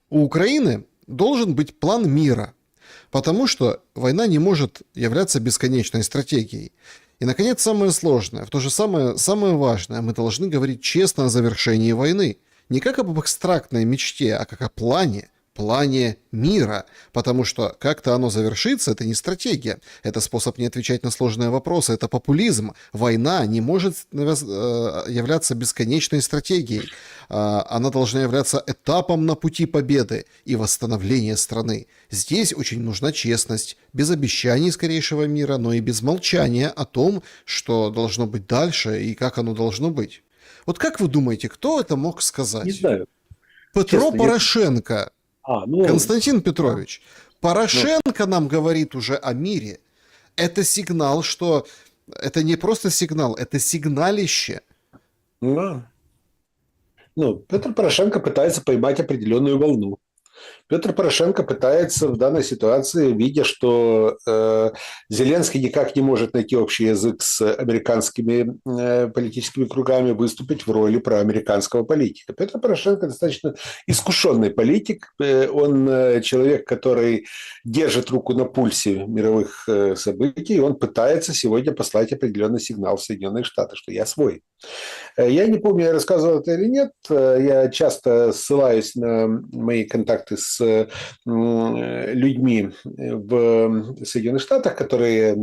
У Украины должен быть план мира, потому что война не может являться бесконечной стратегией. И, наконец, самое сложное, в то же самое важное, мы должны говорить честно о завершении войны. Не как об абстрактной мечте, а как о плане мира, потому что как-то оно завершится, это не стратегия, это способ не отвечать на сложные вопросы, это популизм. Война не может являться бесконечной стратегией, она должна являться этапом на пути победы и восстановления страны. Здесь очень нужна честность, без обещаний скорейшего мира, но и без молчания о том, что должно быть дальше и как оно должно быть. Вот как вы думаете, кто это мог сказать?
Не знаю.
Петро
Честно,
Порошенко.
ну,
Константин Петрович, Порошенко нам говорит уже о мире. Это сигнал, что это не просто сигнал, это сигналище.
да. Ну, Петр Порошенко пытается поймать определенную волну. Петр Порошенко пытается в данной ситуации, видя, что Зеленский никак не может найти общий язык с американскими политическими кругами, выступить в роли проамериканского политика. Петр Порошенко достаточно искушенный политик. Он человек, который держит руку на пульсе мировых событий. Он пытается сегодня послать определенный сигнал в Соединенные Штаты, что я свой. Я не помню, я рассказывал это или нет. Я часто ссылаюсь на мои контакты с людьми в Соединенных Штатах, которые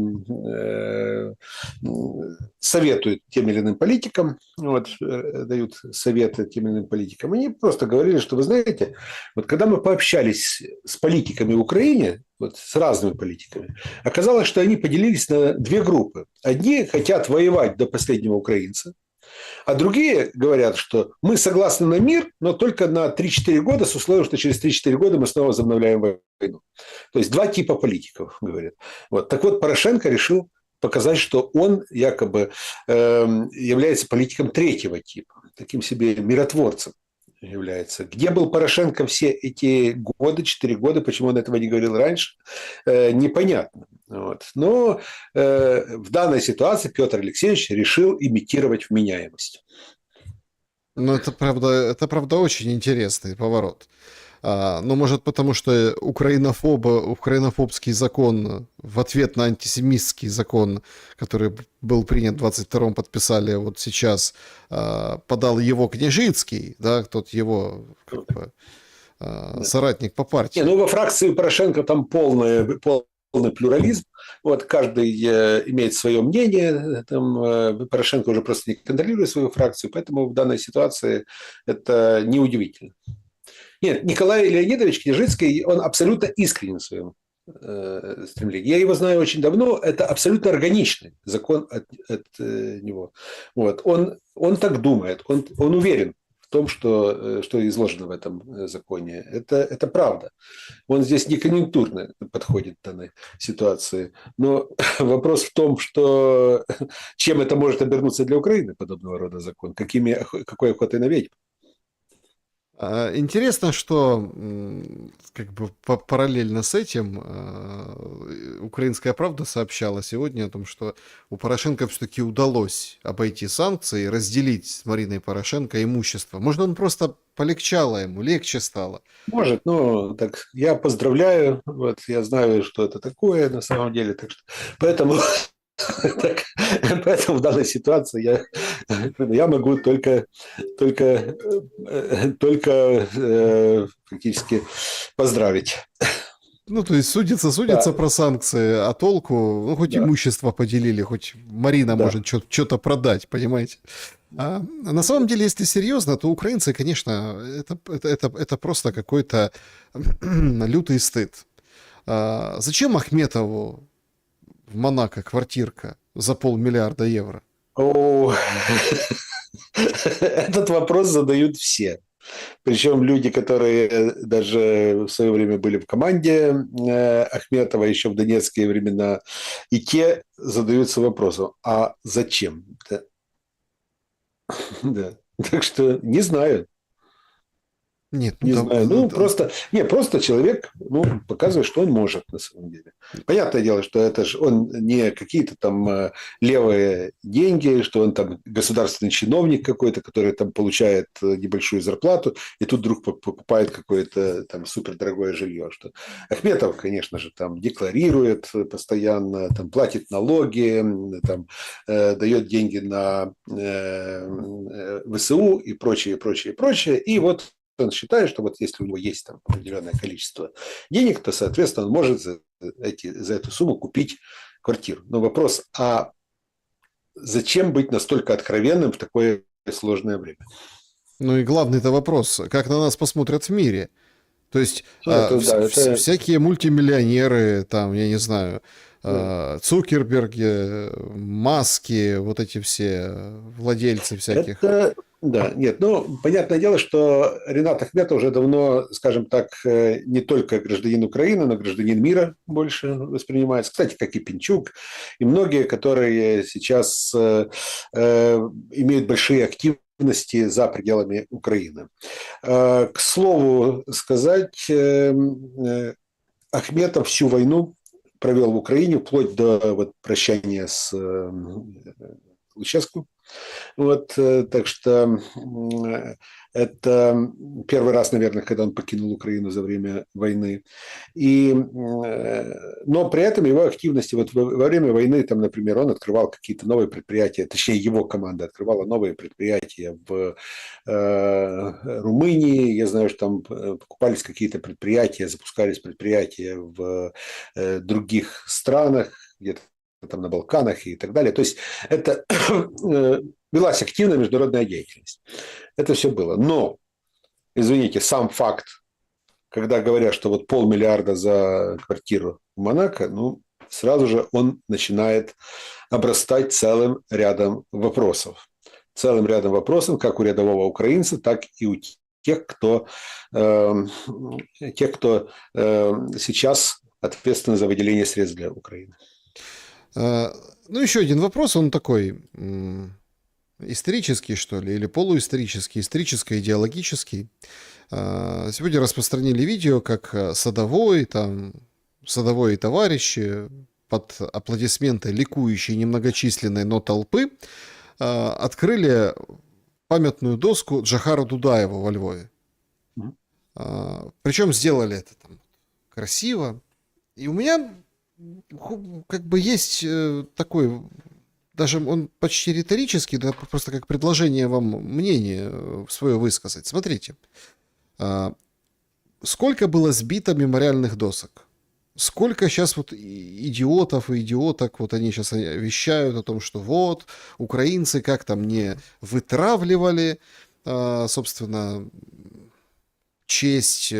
советуют тем или иным политикам, дают советы тем или иным политикам. Они просто говорили, что, вы знаете, вот когда мы пообщались с политиками в Украине, вот с разными политиками, оказалось, что они поделились на две группы. Одни хотят воевать до последнего украинца, а другие говорят, что мы согласны на мир, но только на 3-4 года, с условием, что через 3-4 года мы снова возобновляем войну. То есть два типа политиков, говорят. Вот. Так вот, Порошенко решил показать, что он якобы является политиком третьего типа, таким себе миротворцем является. Где был Порошенко все эти годы, 4 года, почему он этого не говорил раньше, непонятно. Вот. Но в данной ситуации Петр Алексеевич решил имитировать вменяемость.
Ну, это правда очень интересный поворот. Ну, может, потому что украинофобский закон в ответ на антисемитский закон, который был принят в 22-м, подписали вот сейчас, подал его Княжицкий, да, тот его как бы, соратник по партии.
Ну, во фракции Порошенко там полный плюрализм. Вот, каждый имеет свое мнение. Там, Порошенко уже просто не контролирует свою фракцию, поэтому в данной ситуации это неудивительно. Нет, Николай Леонидович Княжицкий, он абсолютно искренен в своем стремлении. Я его знаю очень давно, это абсолютно органичный закон от него. Вот. Он так думает, он уверен в том, что изложено в этом законе. Это правда. Он здесь не конъюнктурно подходит к данной ситуации. Но вопрос в том, что чем это может обернуться для Украины, подобного рода закон, какой охотой на ведьм.
Интересно, что как бы параллельно с этим «Украинская правда» сообщала сегодня о том, что у Порошенко все-таки удалось обойти санкции и разделить с Мариной Порошенко имущество. Может, он просто полегчало ему, легче стало?
Может, ну, так я поздравляю, вот, я знаю, что это такое на самом деле, так что, поэтому в данной ситуации я могу только фактически поздравить.
Ну, то есть судится
Да,
про санкции, а толку, ну, хоть
да,
имущество поделили, хоть Марина
да.
может что-то продать, понимаете? А на самом деле, если серьезно, то украинцы, конечно, это просто какой-то лютый стыд. Зачем Ахметову в Монако квартирка за 500 000 000 евро?
О, этот вопрос задают все. Причем люди, которые даже в свое время были в команде Ахметова еще в донецкие времена, и те задаются вопросом, а зачем? Да. Да. Так что не знаю.
Нет, ну
Не
да,
знаю. Ну, просто, не, просто человек, ну, показывает, что он может на самом деле. Понятное дело, что это же он не какие-то там левые деньги, что он там государственный чиновник какой-то, который там получает небольшую зарплату, и тут вдруг покупает какое-то там супердорогое жилье. Что Ахметов, конечно же, там декларирует постоянно, там платит налоги, там дает деньги на ВСУ и прочее, прочее, прочее. И вот он считает, что вот если у него есть там определенное количество денег, то, соответственно, он может за эту сумму купить квартиру. Но вопрос, а зачем быть настолько откровенным в такое сложное время?
ну и главный-то вопрос, как на нас посмотрят в мире? То есть
Ну, это, да, это,
всякие мультимиллионеры, там, я не знаю,
да.
Цукерберги, Маски, вот эти все владельцы всяких.
Это, да, нет, ну, понятное дело, что Ренат Ахметов уже давно, скажем так, не только гражданин Украины, но гражданин мира больше воспринимается. Кстати, как и Пинчук, и многие, которые сейчас имеют большие активности за пределами Украины. К слову сказать, Ахметов всю войну провел в Украине, вплоть до вот, прощания с Луческу. Вот, так что это первый раз, наверное, когда он покинул Украину за время войны. Но при этом его активности, вот во время войны, там, например, он открывал какие-то новые предприятия, точнее, его команда открывала новые предприятия в Румынии. Я знаю, что там покупались какие-то предприятия, запускались предприятия в других странах, где-то там на Балканах и так далее. То есть это велась активная международная деятельность. Это все было. Но, извините, сам факт, когда говорят, что вот 500 000 000 за квартиру в Монако, ну, сразу же он начинает обрастать целым рядом вопросов. Целым рядом вопросов, как у рядового украинца, так и у тех, кто сейчас ответственны за выделение средств для Украины.
Ну, еще один вопрос, он такой исторический, что ли, или полуисторический, историческо-идеологический. Сегодня распространили видео, как Садовой и товарищи под аплодисменты ликующей немногочисленной, но толпы открыли памятную доску Джохару Дудаеву во Львове. Причем сделали это там красиво. И у меня как бы есть такой, даже он почти риторический, да, просто как предложение вам мнение свое высказать. Смотрите, сколько было сбито мемориальных досок? Сколько сейчас вот идиотов и идиоток, вот они сейчас вещают о том, что вот, украинцы как там не вытравливали, собственно, честь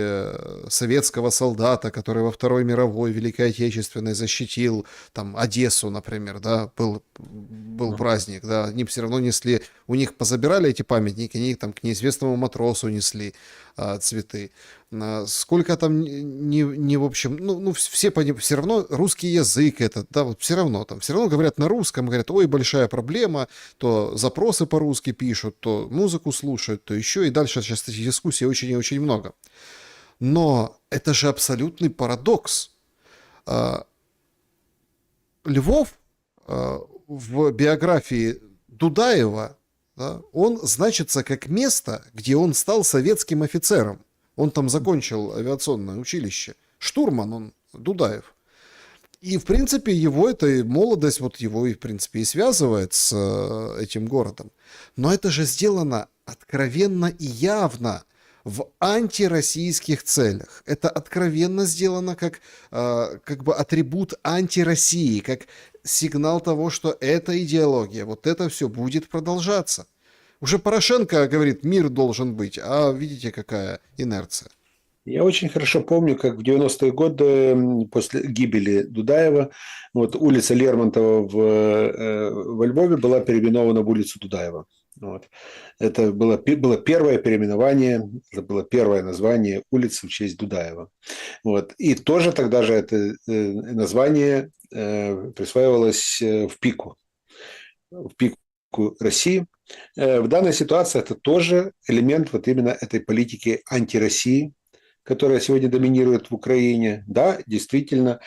советского солдата, который во Второй мировой Великой Отечественной защитил там Одессу, например, да, был праздник, да, они все равно несли, у них позабирали эти памятники, они там к неизвестному матросу несли цветы. Сколько там не в общем, ну все все равно русский язык это, да, вот все равно говорят на русском, говорят, ой, большая проблема, то запросы по-русски пишут, то музыку слушают, то еще, и дальше сейчас этих дискуссий очень и очень много. Но это же абсолютный парадокс. Львов в биографии Дудаева, да, он значится как место, где он стал советским офицером. Он там закончил авиационное училище. Штурман он, Дудаев. И, в принципе, его эта молодость, вот его, и, в принципе, и связывает с этим городом. Но это же сделано откровенно и явно в антироссийских целях. Это откровенно сделано как бы атрибут антироссии, как сигнал того, что эта идеология, вот это все будет продолжаться. Уже Порошенко говорит, мир должен быть, а видите, какая инерция.
Я очень хорошо помню, как в 90-е годы после гибели Дудаева вот, улица Лермонтова во Львове была переименована в улицу Дудаева. Вот. Это было первое переименование, это было первое название улицы в честь Дудаева. Вот. И тоже тогда же это название присваивалось в пику России. В данной ситуации это тоже элемент вот именно этой политики антироссии, которая сегодня доминирует в Украине. Да, действительно,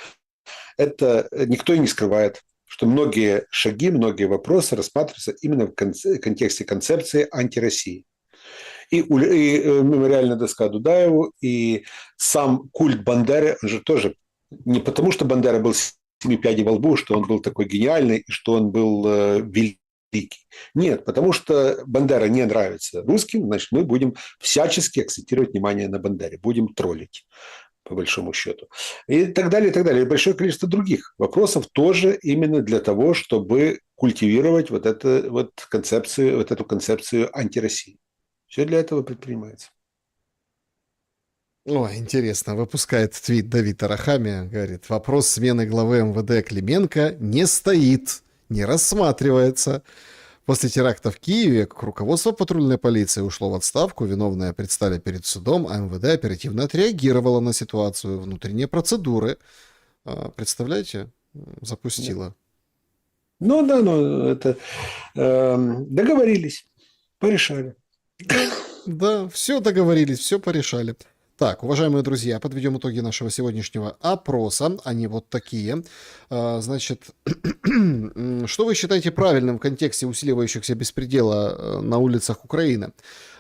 это никто и не скрывает, что многие шаги, многие вопросы рассматриваются именно в контексте концепции антироссии. И мемориальная доска Дудаеву, и сам культ Бандеры, он же тоже не потому, что Бандера был семи пядей во лбу, что он был такой гениальный, и что он был великий. Нет, потому что Бандера не нравится русским, значит, мы будем всячески акцентировать внимание на Бандере, будем троллить, по большому счету. И так далее, и так далее. И большое количество других вопросов тоже именно для того, чтобы культивировать вот эту концепцию антироссии. Все для этого предпринимается.
Ой, интересно, выпускает твит Давид Арахамия, говорит, вопрос смены главы МВД Клименко не стоит, не рассматривается. После теракта в Киеве руководство патрульной полиции ушло в отставку, виновные предстали перед судом, а МВД оперативно отреагировало на ситуацию, внутренние процедуры. Представляете, запустила.
Ну да, это договорились, порешали.
Да, все договорились, все порешали. Так, уважаемые друзья, подведем итоги нашего сегодняшнего опроса. Они вот такие. Значит, что вы считаете правильным в контексте усиливающихся беспредела на улицах Украины?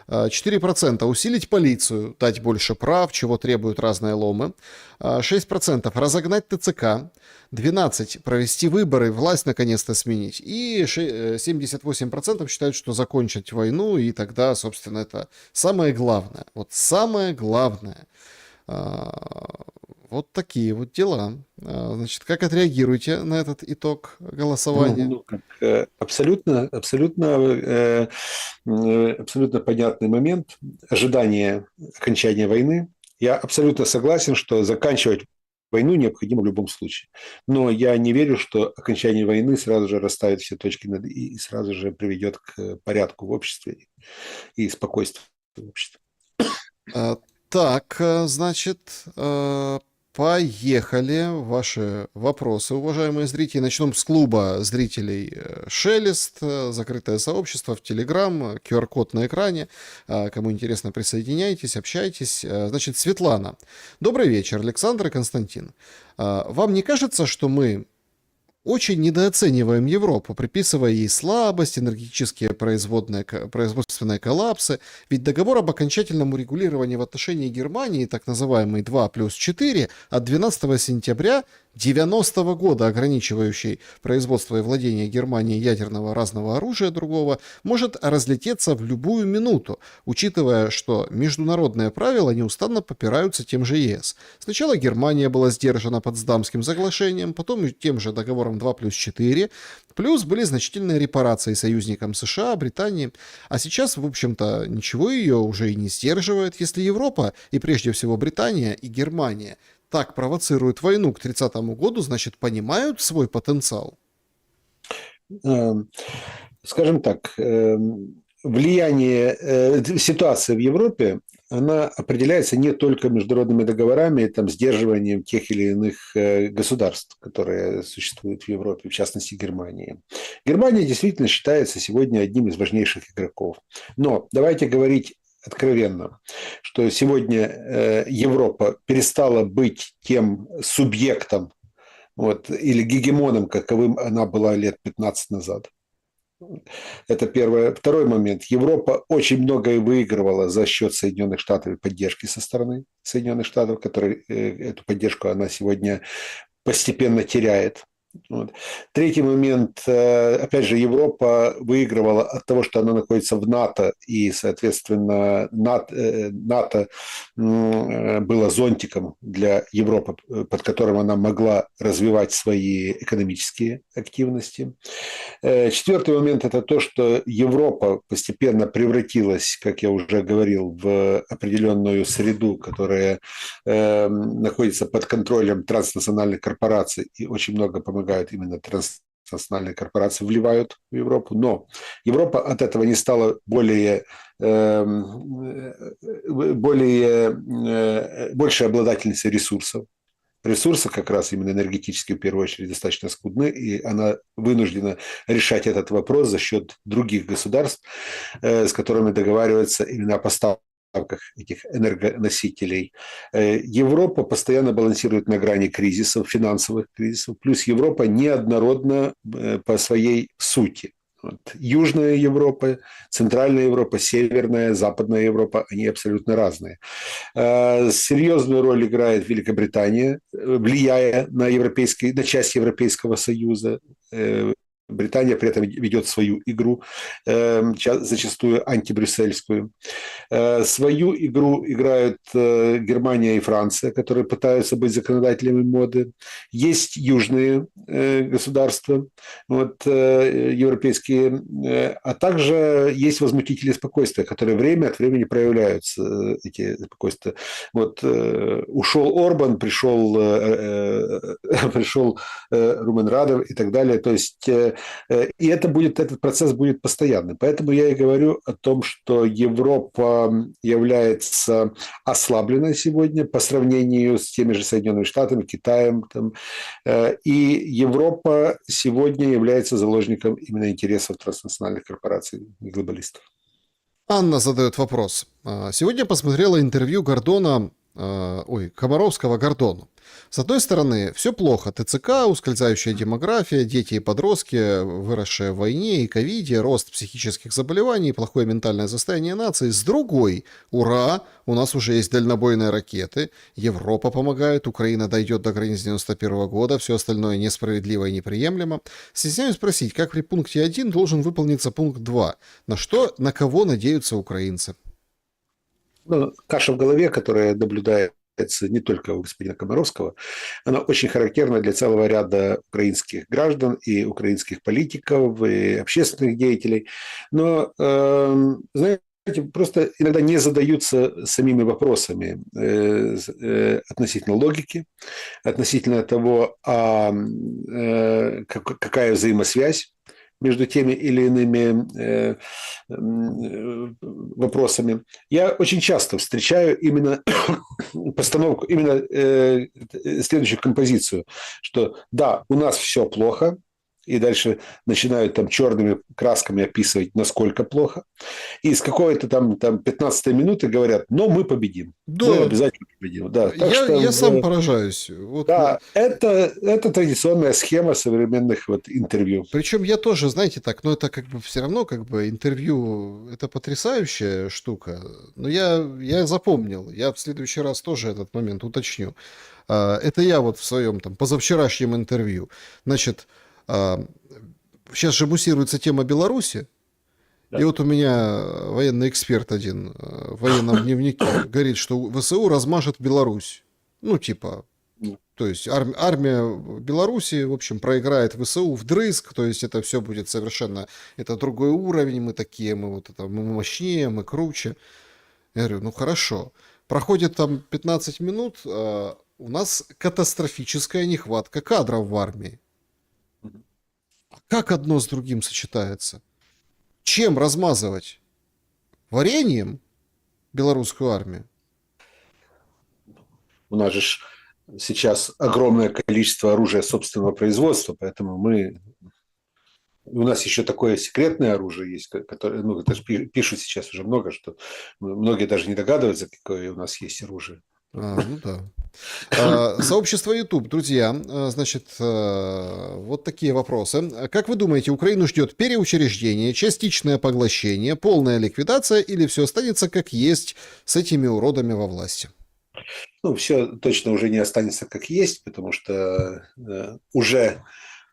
4% усилить полицию, дать больше прав, чего требуют разные ломы. 6% разогнать ТЦК. 12% провести выборы, власть наконец-то сменить. И 78% считают, что закончить войну, и тогда, собственно, это самое главное. Вот самое главное. Вот такие вот дела. Значит, как отреагируете на этот итог голосования?
Абсолютно понятный момент. Ожидание окончания войны. Я абсолютно согласен, что заканчивать войну необходимо в любом случае. Но я не верю, что окончание войны сразу же расставит все точки над «и» и сразу же приведет к порядку в обществе и спокойствию в обществе.
Так, значит, поехали ваши вопросы, уважаемые зрители. Начнем с клуба зрителей «Шелест», закрытое сообщество в Телеграм, QR-код на экране. Кому интересно, присоединяйтесь, общайтесь. Значит, Светлана. Добрый вечер, Александр и Константин. Вам не кажется, что мы очень недооцениваем Европу, приписывая ей слабость, энергетические производственные коллапсы. Ведь договор об окончательном урегулировании в отношении Германии, так называемый 2+4, от 12 сентября 90 года, ограничивающий производство и владение Германией ядерного разного оружия другого, может разлететься в любую минуту, учитывая, что международные правила неустанно попираются тем же ЕС. Сначала Германия была сдержана Потсдамским соглашением, потом тем же договором 2+4, плюс были значительные репарации союзникам США, Британии, а сейчас, в общем-то, ничего ее уже и не сдерживает, если Европа, и прежде всего Британия и Германия, так провоцируют войну к 30-му году, значит, понимают свой потенциал?
Скажем так, влияние ситуации в Европе, она определяется не только международными договорами, там, сдерживанием тех или иных государств, которые существуют в Европе, в частности Германии. Германия действительно считается сегодня одним из важнейших игроков. Но давайте говорить откровенно, что сегодня Европа перестала быть тем субъектом или гегемоном, каковым она была лет 15 назад. Это первое. Второй момент. Европа очень многое выигрывала за счет Соединенных Штатов и поддержки со стороны Соединенных Штатов, которые эту поддержку она сегодня постепенно теряет. Вот. Третий момент, опять же, Европа выигрывала от того, что она находится в НАТО, и, соответственно, НАТО было зонтиком для Европы, под которым она могла развивать свои экономические активности. Четвертый момент – это то, что Европа постепенно превратилась, как я уже говорил, в определенную среду, которая находится под контролем транснациональных корпораций, и очень много помогают именно транснациональные корпорации, вливают в Европу. Но Европа от этого не стала большей обладательницей ресурсов. Ресурсы как раз именно энергетические в первую очередь достаточно скудны, и она вынуждена решать этот вопрос за счет других государств, с которыми договаривается именно о поставках этих энергоносителей. Европа постоянно балансирует на грани кризисов, финансовых кризисов, плюс Европа неоднородна по своей сути. Вот. Южная Европа, Центральная Европа, Северная, Западная Европа, они абсолютно разные. Серьезную роль играет Великобритания, влияя на часть Европейского Союза. Британия при этом ведет свою игру, зачастую антибрюссельскую. Свою игру играют Германия и Франция, которые пытаются быть законодателями моды. Есть южные государства, вот, европейские, а также есть возмутители спокойствия, которые время от времени проявляются, эти спокойствия. Вот, ушел Орбан, пришел Румен Радев и так далее. То есть и этот процесс будет постоянным. Поэтому я и говорю о том, что Европа является ослабленной сегодня по сравнению с теми же Соединенными Штатами, Китаем. И Европа сегодня является заложником именно интересов транснациональных корпораций и глобалистов.
Анна задает вопрос. Сегодня посмотрела интервью Комаровского Гордону. С одной стороны, все плохо. ТЦК, ускользающая демография, дети и подростки, выросшие в войне и ковиде, рост психических заболеваний, плохое ментальное состояние нации. С другой, ура, у нас уже есть дальнобойные ракеты, Европа помогает, Украина дойдет до границ 91 года, все остальное несправедливо и неприемлемо. Стесняюсь спросить, как при пункте 1 должен выполниться пункт 2? На кого надеются украинцы?
Каша в голове, которая наблюдается не только у господина Комаровского, она очень характерна для целого ряда украинских граждан и украинских политиков, и общественных деятелей. Но, знаете, просто иногда не задаются самими вопросами относительно логики, относительно того, какая взаимосвязь между теми или иными вопросами. Я очень часто встречаю именно постановку, именно следующую композицию, что да, у нас все плохо, и дальше начинают там черными красками описывать, насколько плохо. И с какой-то там 15-й минуты говорят, но мы победим.
Да.
Мы обязательно победим. Да.
Я сам поражаюсь. Вот.
Да, это традиционная схема современных интервью.
Причем я тоже, знаете, так, но это все равно интервью, это потрясающая штука. Но я запомнил, я в следующий раз тоже этот момент уточню. Это я в своем позавчерашнем интервью. Значит, сейчас же муссируется тема Беларуси, да. И вот у меня военный эксперт один в военном дневнике говорит, что ВСУ размажет Беларусь. То есть армия Беларуси, в общем, проиграет ВСУ вдрызг, то есть это все будет совершенно, это другой уровень, мы такие, мы мощнее, мы круче. Я говорю, хорошо. Проходит 15 минут, у нас катастрофическая нехватка кадров в армии. Как одно с другим сочетается? Чем размазывать? Вареньем белорусскую армию?
У нас же сейчас огромное количество оружия собственного производства, поэтому у нас еще такое секретное оружие есть, которое, это же пишут сейчас уже много, что многие даже не догадываются, какое у нас есть оружие.
Да. Сообщество YouTube, друзья, значит, вот такие вопросы. Как вы думаете, Украину ждет переучреждение, частичное поглощение, полная ликвидация или все останется как есть с этими уродами во власти?
Все точно уже не останется как есть, потому что уже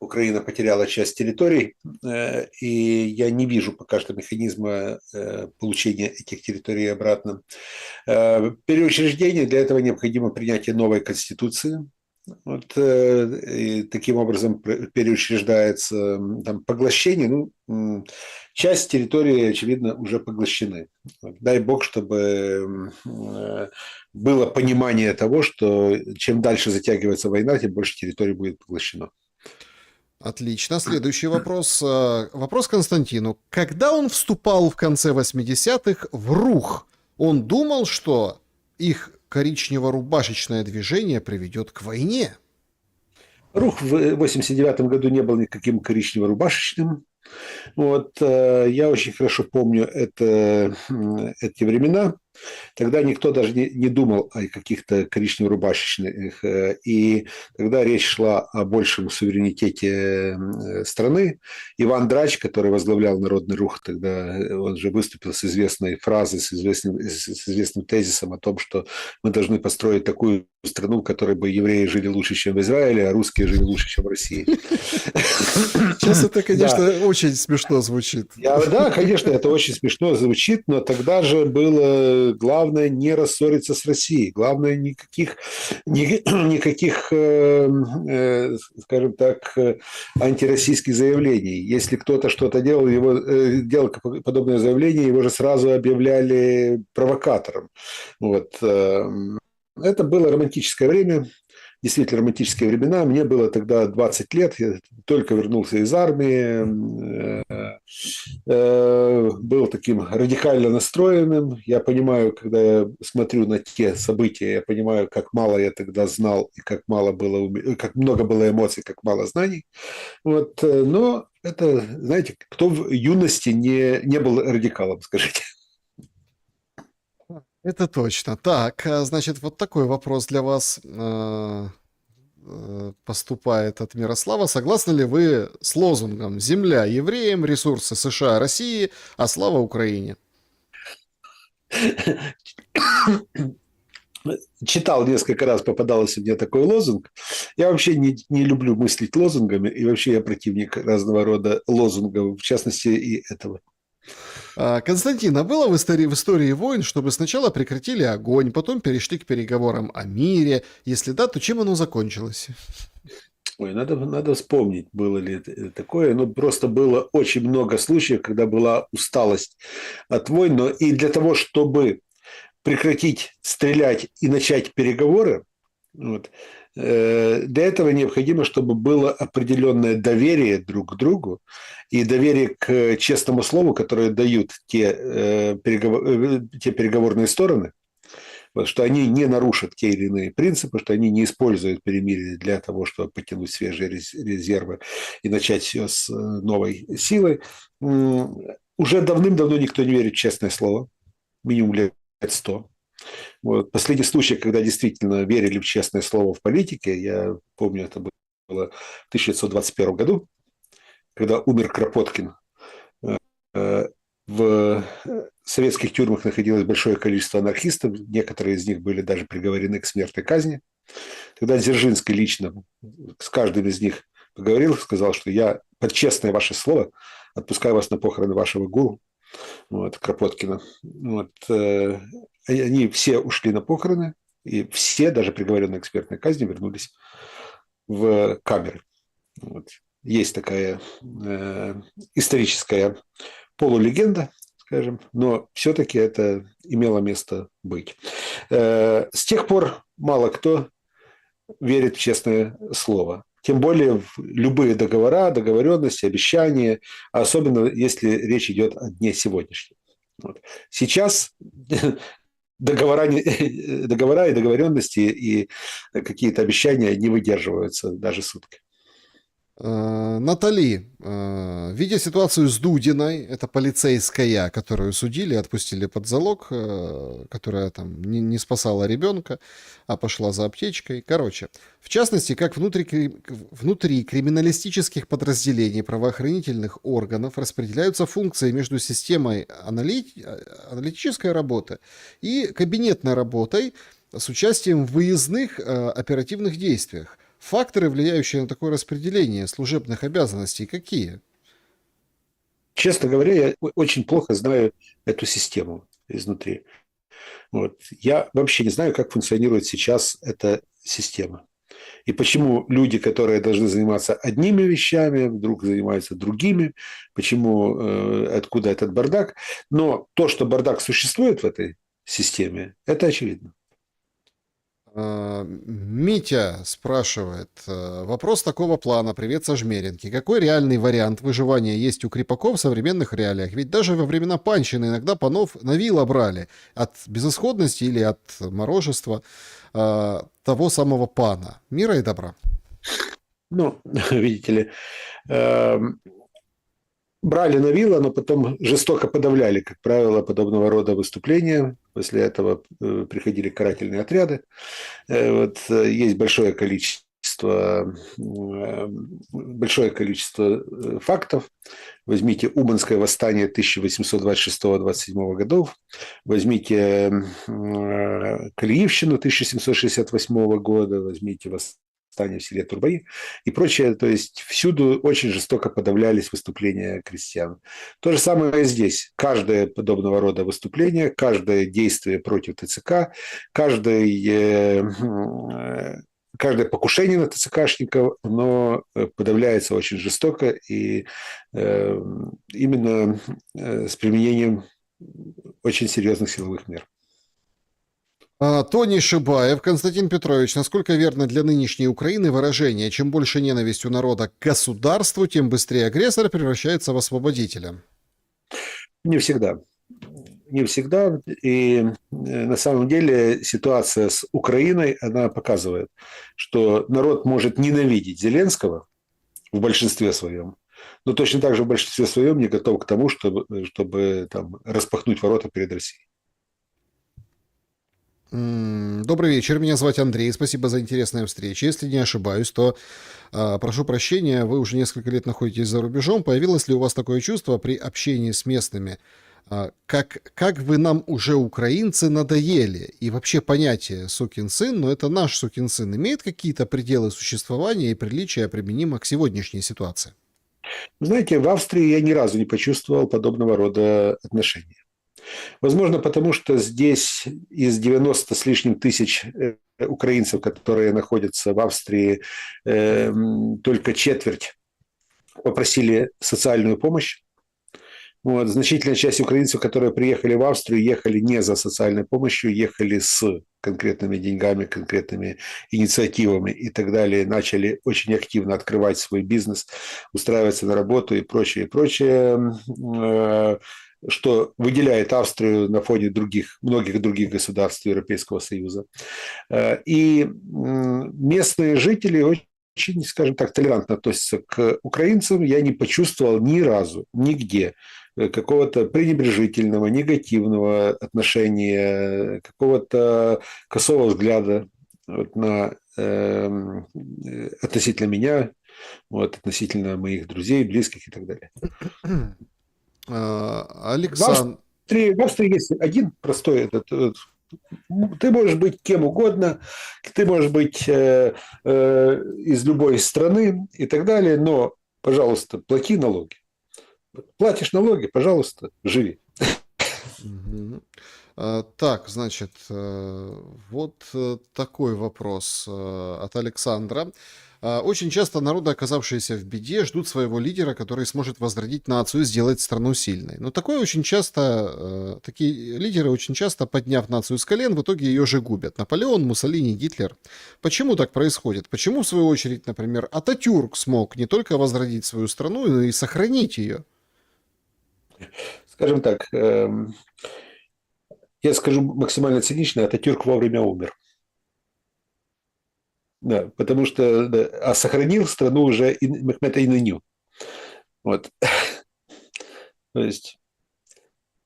Украина потеряла часть территорий, и я не вижу пока что механизма получения этих территорий обратно. Переучреждение, для этого необходимо принятие новой конституции. Вот, и таким образом переучреждается там, поглощение. Ну, часть территории, очевидно, уже поглощены. Дай бог, чтобы было понимание того, что чем дальше затягивается война, тем больше территорий будет поглощено.
Отлично. Следующий вопрос. Вопрос Константину. Когда он вступал в конце 80-х в РУХ, он думал, что их коричнево-рубашечное движение приведет к войне?
РУХ в 1989 году не был никаким коричнево-рубашечным. Вот, я очень хорошо помню эти времена. Тогда никто даже не думал о каких-то коричнево-рубашечных. И когда речь шла о большем суверенитете страны, Иван Драч, который возглавлял Народный Рух, тогда он же выступил с известной фразой, с известным тезисом о том, что мы должны построить такую страну, в которой бы евреи жили лучше, чем в Израиле, а русские жили лучше, чем в России.
Сейчас это, конечно, очень смешно звучит.
Да, конечно, это очень смешно звучит, но тогда же было главное не рассориться с Россией, главное никаких, скажем так, антироссийских заявлений. Если кто-то что-то делал, делал подобное заявление, его же сразу объявляли провокатором. Вот. Это было романтическое время. Действительно романтические времена. Мне было тогда 20 лет, я только вернулся из армии, был таким радикально настроенным. Я понимаю, когда я смотрю на те события, я понимаю, как мало я тогда знал, и как как много было эмоций, как мало знаний. Вот. Но это, знаете, кто в юности не был радикалом, скажите?
Это точно. Так, значит, вот такой вопрос для вас поступает от Мирослава. Согласны ли вы с лозунгом «Земля евреям, ресурсы США России, а слава Украине»?
Читал несколько раз, попадался мне такой лозунг. Я вообще не люблю мыслить лозунгами, и вообще я противник разного рода лозунгов, в частности и этого.
Константин, а было в истории войн, чтобы сначала прекратили огонь, потом перешли к переговорам о мире? Если да, то чем оно закончилось?
Ой, надо вспомнить, было ли такое. Но просто было очень много случаев, когда была усталость от войн. Но и для того, чтобы прекратить стрелять и начать переговоры, вот, для этого необходимо, чтобы было определенное доверие друг к другу и доверие к честному слову, которое дают те переговорные стороны, вот, что они не нарушат те или иные принципы, что они не используют перемирие для того, чтобы потянуть свежие резервы и начать все с новой силой. Уже давным-давно никто не верит в честное слово, минимум лет 100. Вот. Последний случай, когда действительно верили в честное слово в политике, я помню, это было в 1921 году, когда умер Кропоткин. В советских тюрьмах находилось большое количество анархистов, некоторые из них были даже приговорены к смертной казни. Тогда Дзержинский лично с каждым из них поговорил, сказал, что я под честное ваше слово отпускаю вас на похороны вашего гуру, вот, Кропоткина. Вот, они все ушли на похороны, и все, даже приговоренные к смертной казни, вернулись в камеры. Вот. Есть такая историческая полулегенда, скажем, но все-таки это имело место быть. С тех пор мало кто верит в честное слово. Тем более в любые договора, договоренности, обещания, особенно если речь идет о дне сегодняшнем. Вот. Сейчас договора и договоренности и какие-то обещания не выдерживаются даже сутки.
Натали, видя ситуацию с Дудиной, это полицейская, которую судили, отпустили под залог, которая там не спасала ребенка, а пошла за аптечкой. Короче, в частности, как внутри криминалистических подразделений правоохранительных органов распределяются функции между системой аналитической работы и кабинетной работой с участием в выездных оперативных действиях. Факторы, влияющие на такое распределение служебных обязанностей, какие?
Честно говоря, я очень плохо знаю эту систему изнутри. Вот. Я вообще не знаю, как функционирует сейчас эта система. И почему люди, которые должны заниматься одними вещами, вдруг занимаются другими, почему, откуда этот бардак. Но то, что бардак существует в этой системе, это очевидно.
Митя спрашивает. Вопрос такого плана. Привет со Жмеринки. Какой реальный вариант выживания есть у крепаков в современных реалиях? Ведь даже во времена панщины иногда панов на вилла брали от безысходности или от морожества того самого пана. Мира и добра.
Ну, видите ли, брали на вилла, но потом жестоко подавляли, как правило, подобного рода выступления. После этого приходили карательные отряды. Вот, есть большое количество фактов. Возьмите Уманское восстание 1826-27 годов, возьмите Калиевщину 1768 года, возьмите восстание в селе Турбаи и прочее. То есть всюду очень жестоко подавлялись выступления крестьян. То же самое здесь. Каждое подобного рода выступление, каждое действие против ТЦК, каждое покушение на ТЦКшников, оно подавляется очень жестоко и именно с применением очень серьезных силовых мер.
Тони Шибаев. Константин Петрович, насколько верно для нынешней Украины выражение «чем больше ненависть у народа к государству, тем быстрее агрессор превращается в освободителя»?
Не всегда. Не всегда. И на самом деле ситуация с Украиной, она показывает, что народ может ненавидеть Зеленского в большинстве своем, но точно так же в большинстве своем не готов к тому, чтобы там, распахнуть ворота перед Россией.
Добрый вечер, меня зовут Андрей, спасибо за интересную встречу. Если не ошибаюсь, то, прошу прощения, вы уже несколько лет находитесь за рубежом. Появилось ли у вас такое чувство при общении с местными? Как вы нам уже, украинцы, надоели? И вообще понятие «сукин сын», но это наш сукин сын, имеет какие-то пределы существования и приличия применимо к сегодняшней ситуации?
Знаете, в Австрии я ни разу не почувствовал подобного рода отношения. Возможно, потому что здесь из 90 с лишним тысяч украинцев, которые находятся в Австрии, только четверть попросили социальную помощь. Вот. Значительная часть украинцев, которые приехали в Австрию, ехали не за социальной помощью, ехали с конкретными деньгами, конкретными инициативами и так далее. Начали очень активно открывать свой бизнес, устраиваться на работу и прочее, прочее. Что выделяет Австрию на фоне многих других государств Европейского Союза. И местные жители очень, скажем так, толерантно относятся к украинцам. Я не почувствовал ни разу, нигде какого-то пренебрежительного, негативного отношения, какого-то косого взгляда относительно меня, относительно моих друзей, близких и так далее.
Александр.
В Австрии есть один простой ты можешь быть кем угодно, ты можешь быть из любой страны и так далее, но, пожалуйста, плати налоги. Платишь налоги, пожалуйста, живи.
Так, значит, вот такой вопрос от Александра. Очень часто народы, оказавшиеся в беде, ждут своего лидера, который сможет возродить нацию и сделать страну сильной. Но такие лидеры очень часто, подняв нацию с колен, в итоге ее же губят. Наполеон, Муссолини, Гитлер. Почему так происходит? Почему, в свою очередь, например, Ататюрк смог не только возродить свою страну, но и сохранить ее?
Скажем так, я скажу максимально цинично, Ататюрк вовремя умер. Да, потому что сохранил страну уже Мехмед Инаню. Вот. То есть,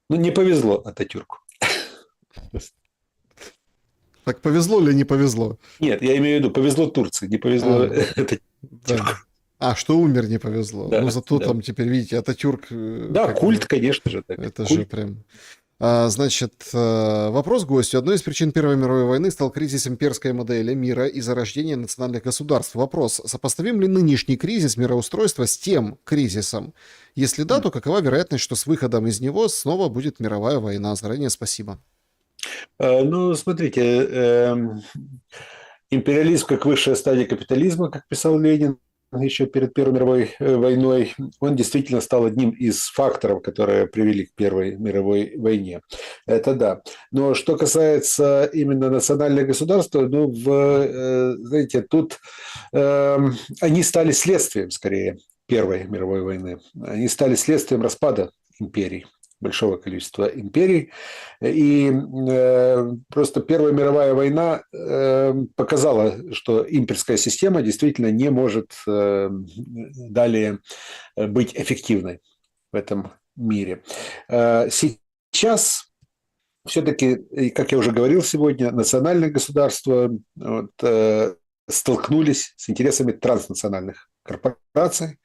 не повезло Ататюрку.
Так повезло или не повезло?
Нет, я имею в виду, повезло Турции, не повезло Ататюрку.
Да. Что умер, не повезло.
Да,
зато там теперь, видите, Ататюрк...
Да, культ, конечно же. Так.
Это
культ.
же прям... Значит, вопрос гостю. Одной из причин Первой мировой войны стал кризис имперской модели мира и зарождение национальных государств. Вопрос, сопоставим ли нынешний кризис мироустройства с тем кризисом? Если да, то какова вероятность, что с выходом из него снова будет мировая война? Заранее спасибо.
Ну, смотрите, империализм как высшая стадия капитализма, как писал Ленин еще перед Первой мировой войной, он действительно стал одним из факторов, которые привели к Первой мировой войне. Это да. Но что касается именно национального государства, ну, знаете, тут они стали следствием, скорее, Первой мировой войны. Они стали следствием распада империй, большого количества империй. И просто Первая мировая война показала, что имперская система действительно не может далее быть эффективной в этом мире. Сейчас все-таки, как я уже говорил сегодня, национальные государства столкнулись с интересами транснациональных корпораций.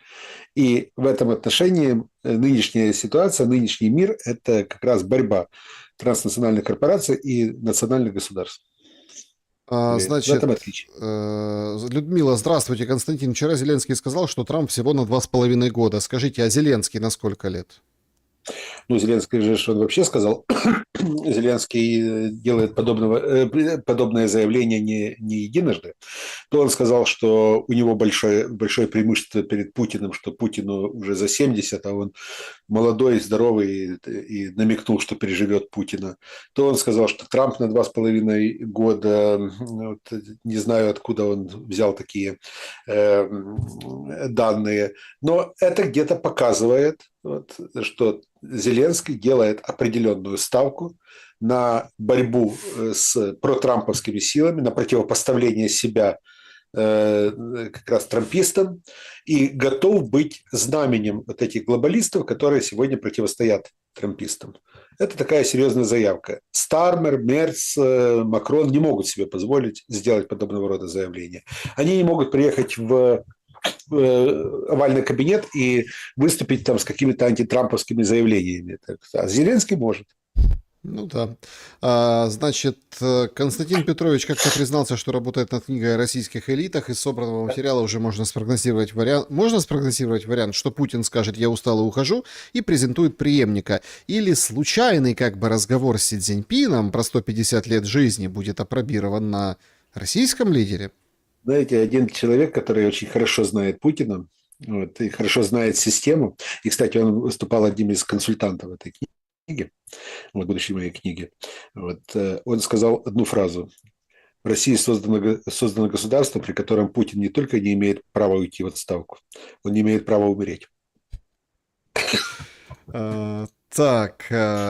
И в этом отношении нынешняя ситуация, нынешний мир – это как раз борьба транснациональных корпораций и национальных государств.
Значит,
в этом отличие.
Людмила, здравствуйте. Константин, вчера Зеленский сказал, что Трамп всего на 2,5 года. Скажите, а Зеленский на сколько лет?
Ну, Зеленский же, что он вообще сказал, Зеленский делает подобное заявление не единожды, то он сказал, что у него большое преимущество перед Путиным, что Путину уже за 70, а он молодой, здоровый и намекнул, что переживет Путина. То он сказал, что Трамп на 2,5 года, вот, не знаю, откуда он взял такие данные, но это где-то показывает, вот, что Зеленский делает определенную ставку на борьбу с протрамповскими силами, на противопоставление себя как раз трампистам и готов быть знаменем вот этих глобалистов, которые сегодня противостоят трампистам. Это такая серьезная заявка. Стармер, Мерц, Макрон не могут себе позволить сделать подобного рода заявления. Они не могут приехать в овальный кабинет и выступить там с какими-то антитрамповскими заявлениями. А Зеленский может.
Ну да. Значит, Константин Петрович как-то признался, что работает над книгой о российских элитах. Из собранного материала уже можно спрогнозировать вариант, что Путин скажет «я устал и ухожу» и презентует преемника. Или случайный как бы разговор с Си Цзиньпином про 150 лет жизни будет опробирован на российском лидере. Знаете,
один человек, который очень хорошо знает Путина, вот, и хорошо знает систему, и, кстати, он выступал одним из консультантов этой книги, вот, будущей моей книги, вот, он сказал одну фразу. В России создано государство, при котором Путин не только не имеет права уйти в отставку, он не имеет права умереть.
Так,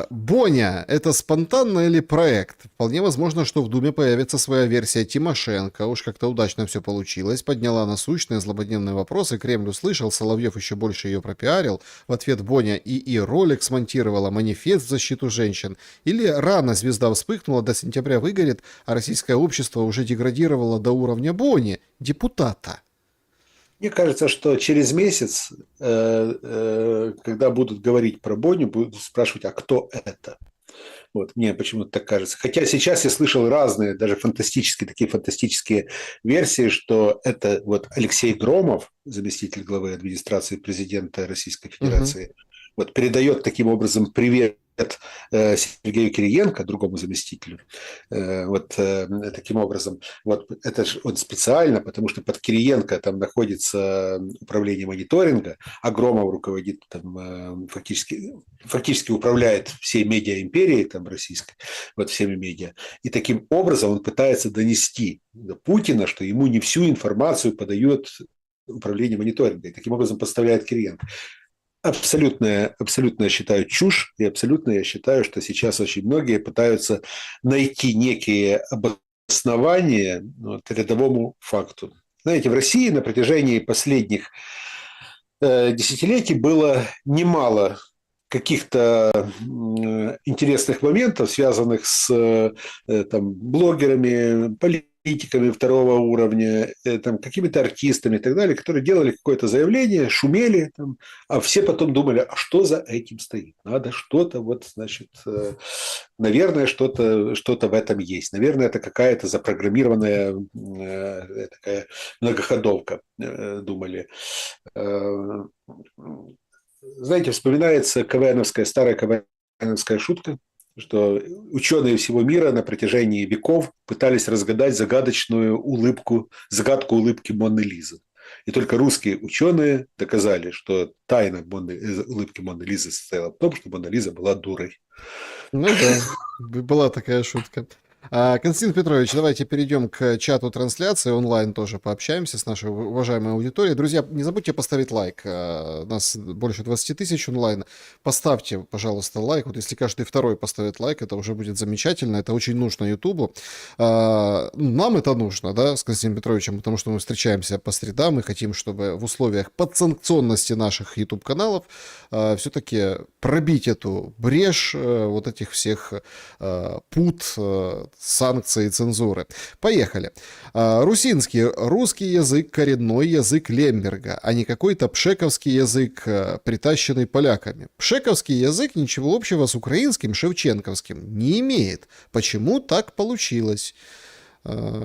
Боня, это спонтанно или проект? Вполне возможно, что в Думе появится своя версия Тимошенко. Уж как-то удачно все получилось. Подняла насущные злободневные вопросы. Кремль услышал, Соловьев еще больше ее пропиарил. В ответ Боня и ролик смонтировала, манифест в защиту женщин. Или рано звезда вспыхнула, до сентября выгорит, а российское общество уже деградировало до уровня Бони, депутата.
Мне кажется, что через месяц, когда будут говорить про Боню, будут спрашивать, а кто это? Вот, мне почему-то так кажется. Хотя сейчас я слышал разные, даже такие фантастические версии, что это вот Алексей Громов, заместитель главы администрации президента Российской Федерации, вот, передает таким образом привет Сергею Кириенко, другому заместителю, вот таким образом. Вот это же он специально, потому что под Кириенко там находится управление мониторинга, а Громов руководит там фактически управляет всей медиа-империей там российской, вот всеми медиа. И таким образом он пытается донести до Путина, что ему не всю информацию подает управление мониторинга, и таким образом подставляет Кириенко. Абсолютно я считаю чушь, и абсолютно я считаю, что сейчас очень многие пытаются найти некие обоснования рядовому факту. Знаете, в России на протяжении последних десятилетий было немало каких-то интересных моментов, связанных с там, блогерами, политиками, политиками второго уровня, там, какими-то артистами и так далее, которые делали какое-то заявление, шумели, там, а все потом думали, а что за этим стоит? Надо что-то, вот, значит, наверное, что-то в этом есть. Наверное, это какая-то запрограммированная такая многоходовка, думали. Знаете, вспоминается старая КВНовская шутка, что ученые всего мира на протяжении веков пытались разгадать загадку улыбки Монны Лизы. И только русские ученые доказали, что тайна улыбки Монны Лизы состояла в том, что Монна Лиза была дурой.
Ну да, была такая шутка. Константин Петрович, давайте перейдем к чату трансляции, онлайн тоже пообщаемся с нашей уважаемой аудиторией. Друзья, не забудьте поставить лайк. Нас больше 20 тысяч онлайн. Поставьте, пожалуйста, лайк. Вот если каждый второй поставит лайк, это уже будет замечательно. Это очень нужно Ютубу. Нам это нужно, да, с Константином Петровичем, потому что мы встречаемся по средам и хотим, чтобы в условиях подсанкционности наших YouTube-каналов все-таки пробить эту брешь вот этих всех пут, санкций и цензуры. Поехали. Русинский. Русский язык, коренной язык Лемберга, а не какой-то пшековский язык, притащенный поляками. Пшековский язык ничего общего с украинским шевченковским не имеет. Почему так получилось?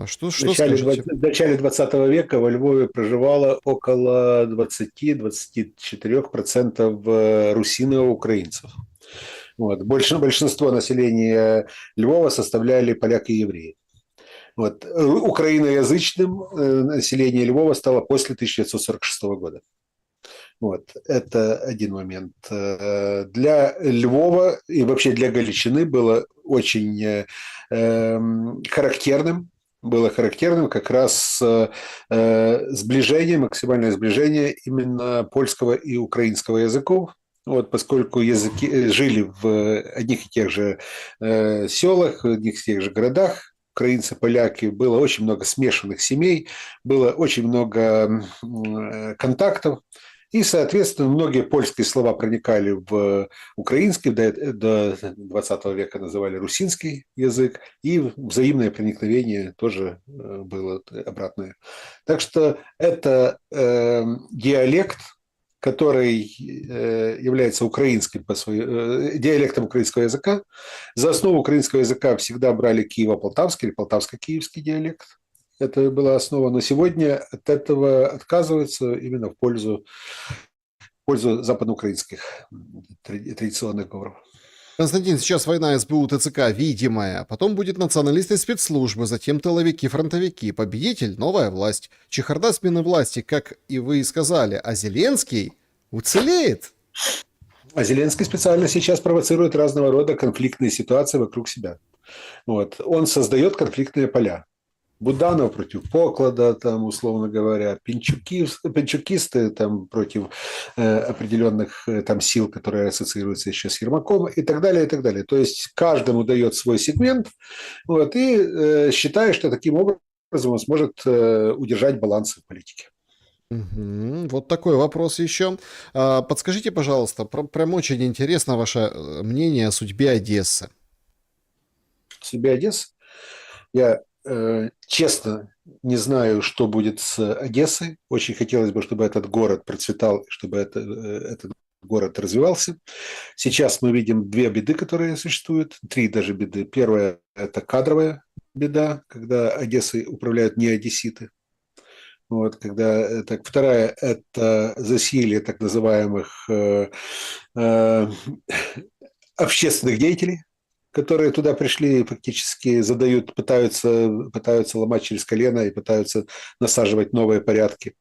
Что скажете?
В начале 20 века во Львове проживало около 20-24% русино-украинцев. Вот. Большинство населения Львова составляли поляки и евреи. Вот. Украиноязычным население Львова стало после 1946 года. Вот. Это один момент. Для Львова и вообще для Галичины было очень характерным как раз максимальное сближение именно польского и украинского языков. Вот, поскольку языки жили в одних и тех же селах, в одних и тех же городах, украинцы, поляки, было очень много смешанных семей, было очень много контактов, и, соответственно, многие польские слова проникали в украинский, до 20 века называли русинский язык, и взаимное проникновение тоже было обратное. Так что это диалект, который является украинским диалектом украинского языка. За основу украинского языка всегда брали Киево-Полтавский или Полтавско-Киевский диалект. Это была основа, но сегодня от этого отказываются именно в пользу западноукраинских традиционных говоров.
Константин, сейчас война СБУ, ТЦК видимая, потом будет националисты спецслужбы, затем тыловики, фронтовики, победитель, новая власть. Чехарда смены власти, как и вы сказали, а Зеленский уцелеет.
А Зеленский специально сейчас провоцирует разного рода конфликтные ситуации вокруг себя. Вот. Он создает конфликтные поля. Буданов против Поклада, там, условно говоря, пинчукисты там, против определенных там, сил, которые ассоциируются еще с Ермаком и так далее, и так далее. То есть каждому дает свой сегмент, вот, и считает, что таким образом он сможет удержать баланс в политике.
Вот такой вопрос еще. Подскажите, пожалуйста, прям очень интересно ваше мнение о судьбе Одессы.
Судьбе Одессы? Я честно не знаю, что будет с Одессой. Очень хотелось бы, чтобы этот город процветал, чтобы этот город развивался. Сейчас мы видим две беды, которые существуют, три даже беды. Первая – это кадровая беда, когда Одессой управляют не одесситы. Вот, вторая – это засилие так называемых общественных деятелей, которые туда пришли и фактически пытаются ломать через колено и пытаются насаживать новые порядки.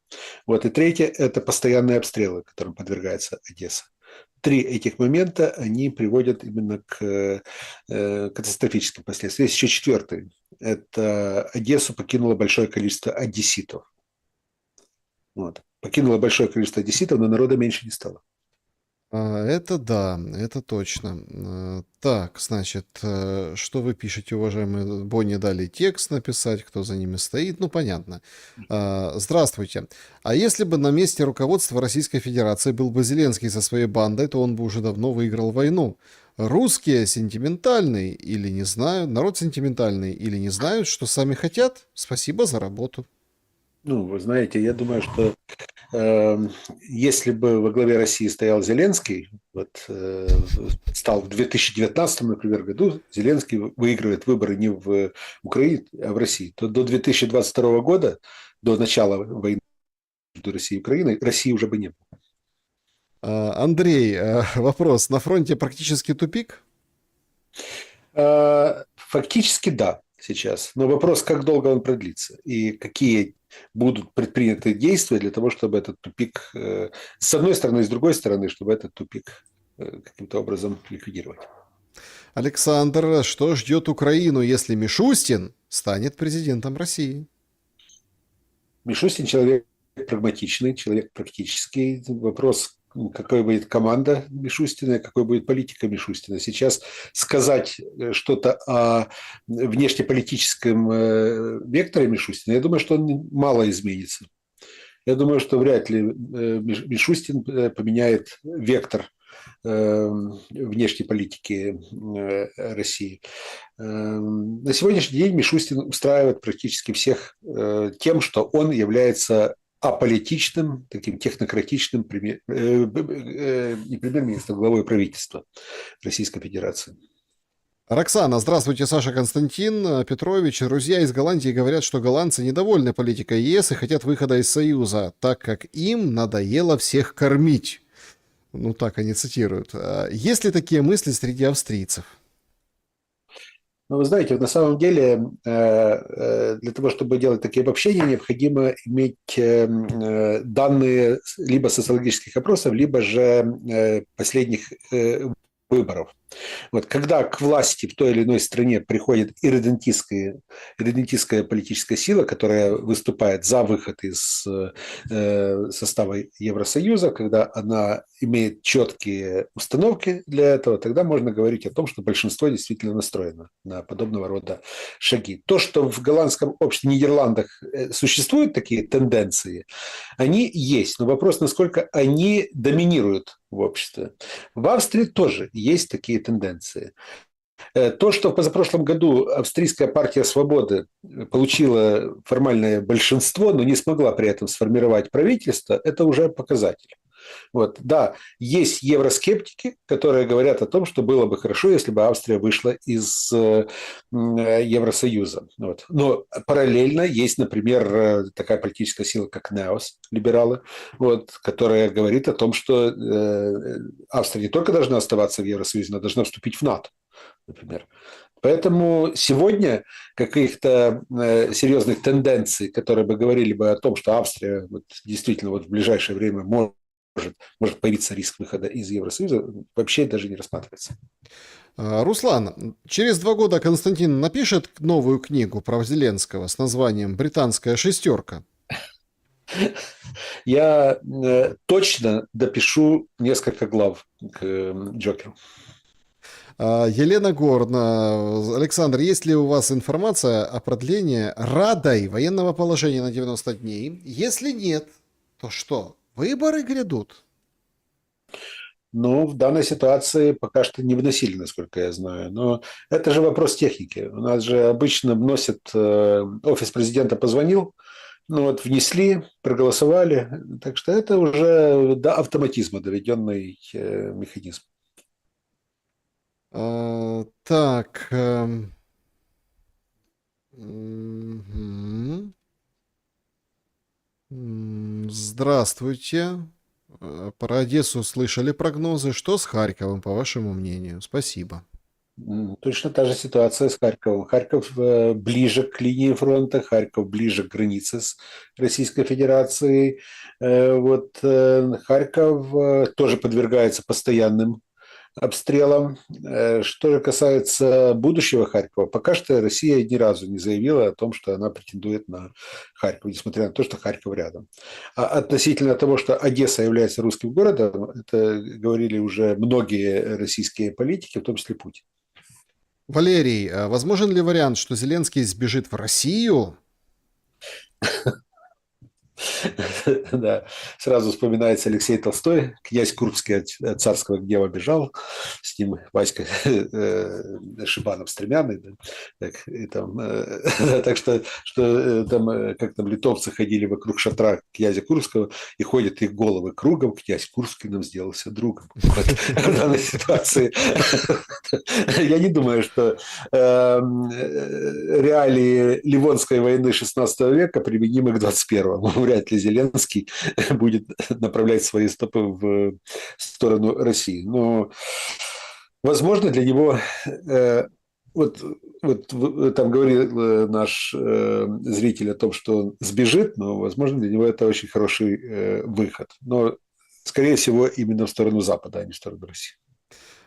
Вот. И третье – это постоянные обстрелы, которым подвергается Одесса. Три этих момента, они приводят именно к катастрофическим последствиям. Есть еще четвертый – это Одессу покинуло большое количество одесситов. Вот. Покинуло большое количество одесситов, но народа меньше не стало.
Это да, это точно. Так, значит, что вы пишете, уважаемые? Бонни дали текст написать, кто за ними стоит, ну, понятно. Здравствуйте. А если бы на месте руководства Российской Федерации был бы Зеленский со своей бандой, то он бы уже давно выиграл войну. Русские сентиментальные или не знают, народ сентиментальный или не знают, что сами хотят. Спасибо за работу.
Ну, вы знаете, я думаю, что если бы во главе России стоял Зеленский, стал в 2019, например, году, Зеленский выигрывает выборы не в Украине, а в России, то до 2022 года, до начала войны между Россией и Украиной, России уже бы не было.
Андрей, вопрос. На фронте практически тупик?
Фактически да, сейчас. Но вопрос, как долго он продлится и какие будут предприняты действия для того, чтобы этот тупик, с одной стороны и с другой стороны, чтобы этот тупик каким-то образом ликвидировать.
Александр, что ждет Украину, если Мишустин станет президентом России?
Мишустин человек прагматичный, человек практический. Вопрос, какой будет команда Мишустина, какой будет политика Мишустина. Сейчас сказать что-то о внешнеполитическом векторе Мишустина, я думаю, что он мало изменится. Я думаю, что вряд ли Мишустин поменяет вектор внешней политики России. На сегодняшний день Мишустин устраивает практически всех тем, что он является аполитичным, таким технократичным не премьер-министром, главой правительства Российской Федерации.
Роксана, здравствуйте, Саша, Константин Петрович. Друзья из Голландии говорят, что голландцы недовольны политикой ЕС и хотят выхода из Союза, так как им надоело всех кормить. Ну, так они цитируют. Есть ли такие мысли среди австрийцев?
Ну, вы знаете, на самом деле для того, чтобы делать такие обобщения, необходимо иметь данные либо социологических опросов, либо же последних выборов. Вот, когда к власти в той или иной стране приходит ирредентистская политическая сила, которая выступает за выход из состава Евросоюза, когда она имеет четкие установки для этого, тогда можно говорить о том, что большинство действительно настроено на подобного рода шаги. То, что в голландском обществе, в Нидерландах существуют такие тенденции, они есть, но вопрос, насколько они доминируют в обществе. В Австрии тоже есть такие тенденции. То, что в позапрошлом году австрийская партия свободы получила формальное большинство, но не смогла при этом сформировать правительство, это уже показатель. Вот, да, есть евроскептики, которые говорят о том, что было бы хорошо, если бы Австрия вышла из Евросоюза. Вот. Но параллельно есть, например, такая политическая сила, как НЕОС, либералы, вот, которая говорит о том, что Австрия не только должна оставаться в Евросоюзе, но должна вступить в НАТО, например. Поэтому сегодня каких-то серьезных тенденций, которые бы говорили бы о том, что Австрия вот, действительно вот в ближайшее время может появиться риск выхода из Евросоюза, вообще даже не рассматривается.
Руслан, через 2 года Константин напишет новую книгу про Зеленского с названием «Британская шестерка».
Я точно допишу несколько глав к Джокеру.
Елена Горна. Александр, есть ли у вас информация о продлении Радой военного положения на 90 дней? Если нет, то что? Выборы грядут?
Ну, в данной ситуации пока что не вносили, насколько я знаю. Но это же вопрос техники. У нас же обычно вносят, офис президента позвонил, ну вот внесли, проголосовали. Так что это уже до автоматизма доведенный механизм.
Так. Здравствуйте. Про Одессу слышали прогнозы. Что с Харьковом, по вашему мнению? Спасибо.
Точно та же ситуация с Харьковом. Харьков ближе к линии фронта, Харьков ближе к границе с Российской Федерацией. Вот Харьков тоже подвергается постоянным обстрелам. Что же касается будущего Харькова, пока что Россия ни разу не заявила о том, что она претендует на Харьков, несмотря на то, что Харьков рядом. А относительно того, что Одесса является русским городом, это говорили уже многие российские политики, в том числе Путин.
Валерий, возможен ли вариант, что Зеленский сбежит в Россию?
Да. Сразу вспоминается Алексей Толстой, князь Курбский от царского гнева бежал, с ним Васька Шибанов Стремянный, да, так, и там, так что там, как там литовцы ходили вокруг шатра князя Курбского, и ходят их головы кругом, князь Курбский нам сделался другом. Вот, в данной ситуации я не думаю, что реалии Ливонской войны 16 века применимы к 21-му. Вряд ли Зеленский будет направлять свои стопы в сторону России. Но, возможно, для него, вот там говорил наш зритель о том, что он сбежит, но, возможно, для него это очень хороший выход. Но, скорее всего, именно в сторону Запада, а не в сторону России.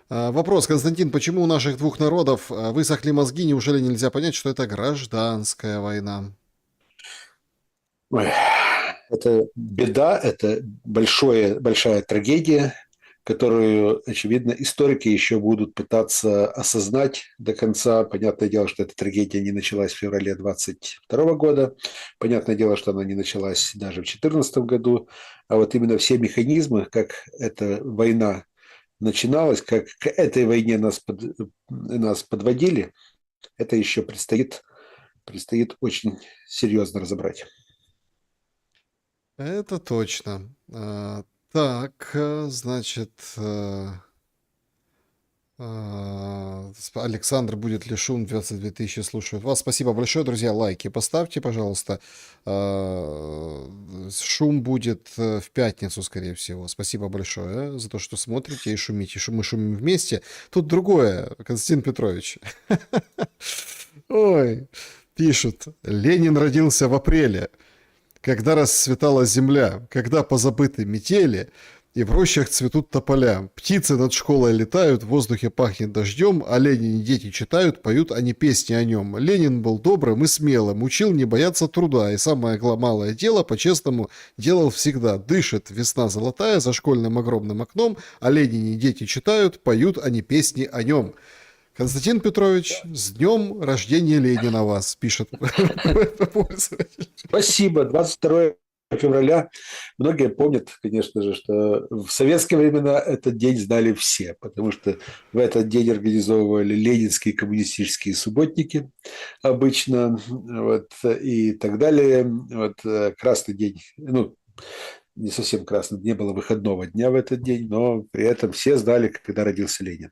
Вопрос, Константин, почему у наших двух народов высохли мозги? Неужели нельзя понять, что это гражданская война?
Ой, это беда, это большая трагедия, которую, очевидно, историки еще будут пытаться осознать до конца. Понятное дело, что эта трагедия не началась в феврале 22 года. Понятное дело, что она не началась даже в 2014 году. А вот именно все механизмы, как эта война начиналась, как к этой войне нас подводили, это еще предстоит очень серьезно разобрать.
Это точно. Так, значит, Александр, будет ли шум? 22 тысячи слушают вас. Спасибо большое, друзья. Лайки поставьте, пожалуйста. Шум будет в пятницу, скорее всего. Спасибо большое за то, что смотрите и шумите. Мы шумим вместе. Тут другое, Константин Петрович. Ой, пишут. Ленин родился в апреле, когда расцветала земля, когда позабыты метели, и в рощах цветут тополя. Птицы над школой летают, в воздухе пахнет дождем, о Ленине дети читают, поют они песни о нем. Ленин был добрым и смелым, учил не бояться труда, и самое малое дело по-честному делал всегда. Дышит весна золотая за школьным огромным окном, о Ленине дети читают, поют они песни о нем. Константин Петрович, с днем рождения Ленина вас, пишет пользователь.
Спасибо. 22 февраля. Многие помнят, конечно же, что в советские времена этот день знали все, потому что в этот день организовывали ленинские коммунистические субботники обычно, вот, и так далее. Вот, красный день, ну, не совсем красный, не было выходного дня в этот день, но при этом все знали, когда родился Ленин.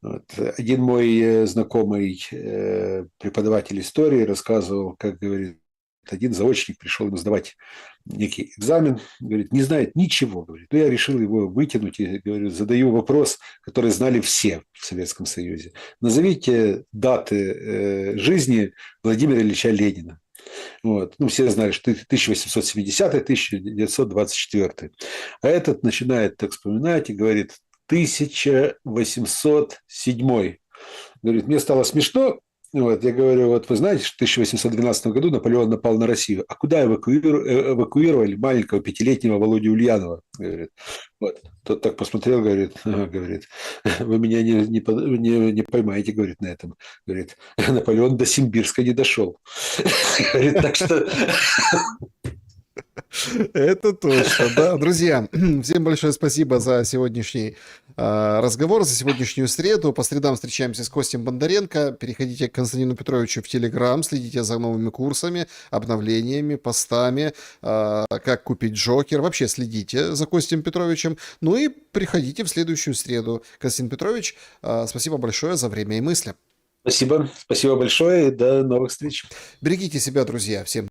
Вот. Один мой знакомый преподаватель истории рассказывал, как, говорит, один заочник пришел ему сдавать некий экзамен, говорит, не знает ничего, говорит, но я решил его вытянуть и, говорю, задаю вопрос, который знали все в Советском Союзе. Назовите даты жизни Владимира Ильича Ленина. Вот. Ну, все знали, что 1870-1924. А этот начинает так вспоминать и говорит, 1807. Говорит, мне стало смешно. Вот, я говорю, вот вы знаете, что в 1812 году Наполеон напал на Россию. А куда эвакуировали маленького 5-летнего Володю Ульянова? Говорит. Вот. Тот так посмотрел, говорит, вы меня не поймаете, говорит, на этом. Говорит, Наполеон до Симбирска не дошел. Говорит, так что...
Это точно, да. Друзья, всем большое спасибо за сегодняшний разговор, за сегодняшнюю среду. По средам встречаемся с Костем Бондаренко. Переходите к Константину Петровичу в Телеграм, следите за новыми курсами, обновлениями, постами, как купить Джокер. Вообще следите за Костем Петровичем. Ну и приходите в следующую среду. Константин Петрович, спасибо большое за время и мысли.
Спасибо большое и до новых встреч.
Берегите себя, друзья. Всем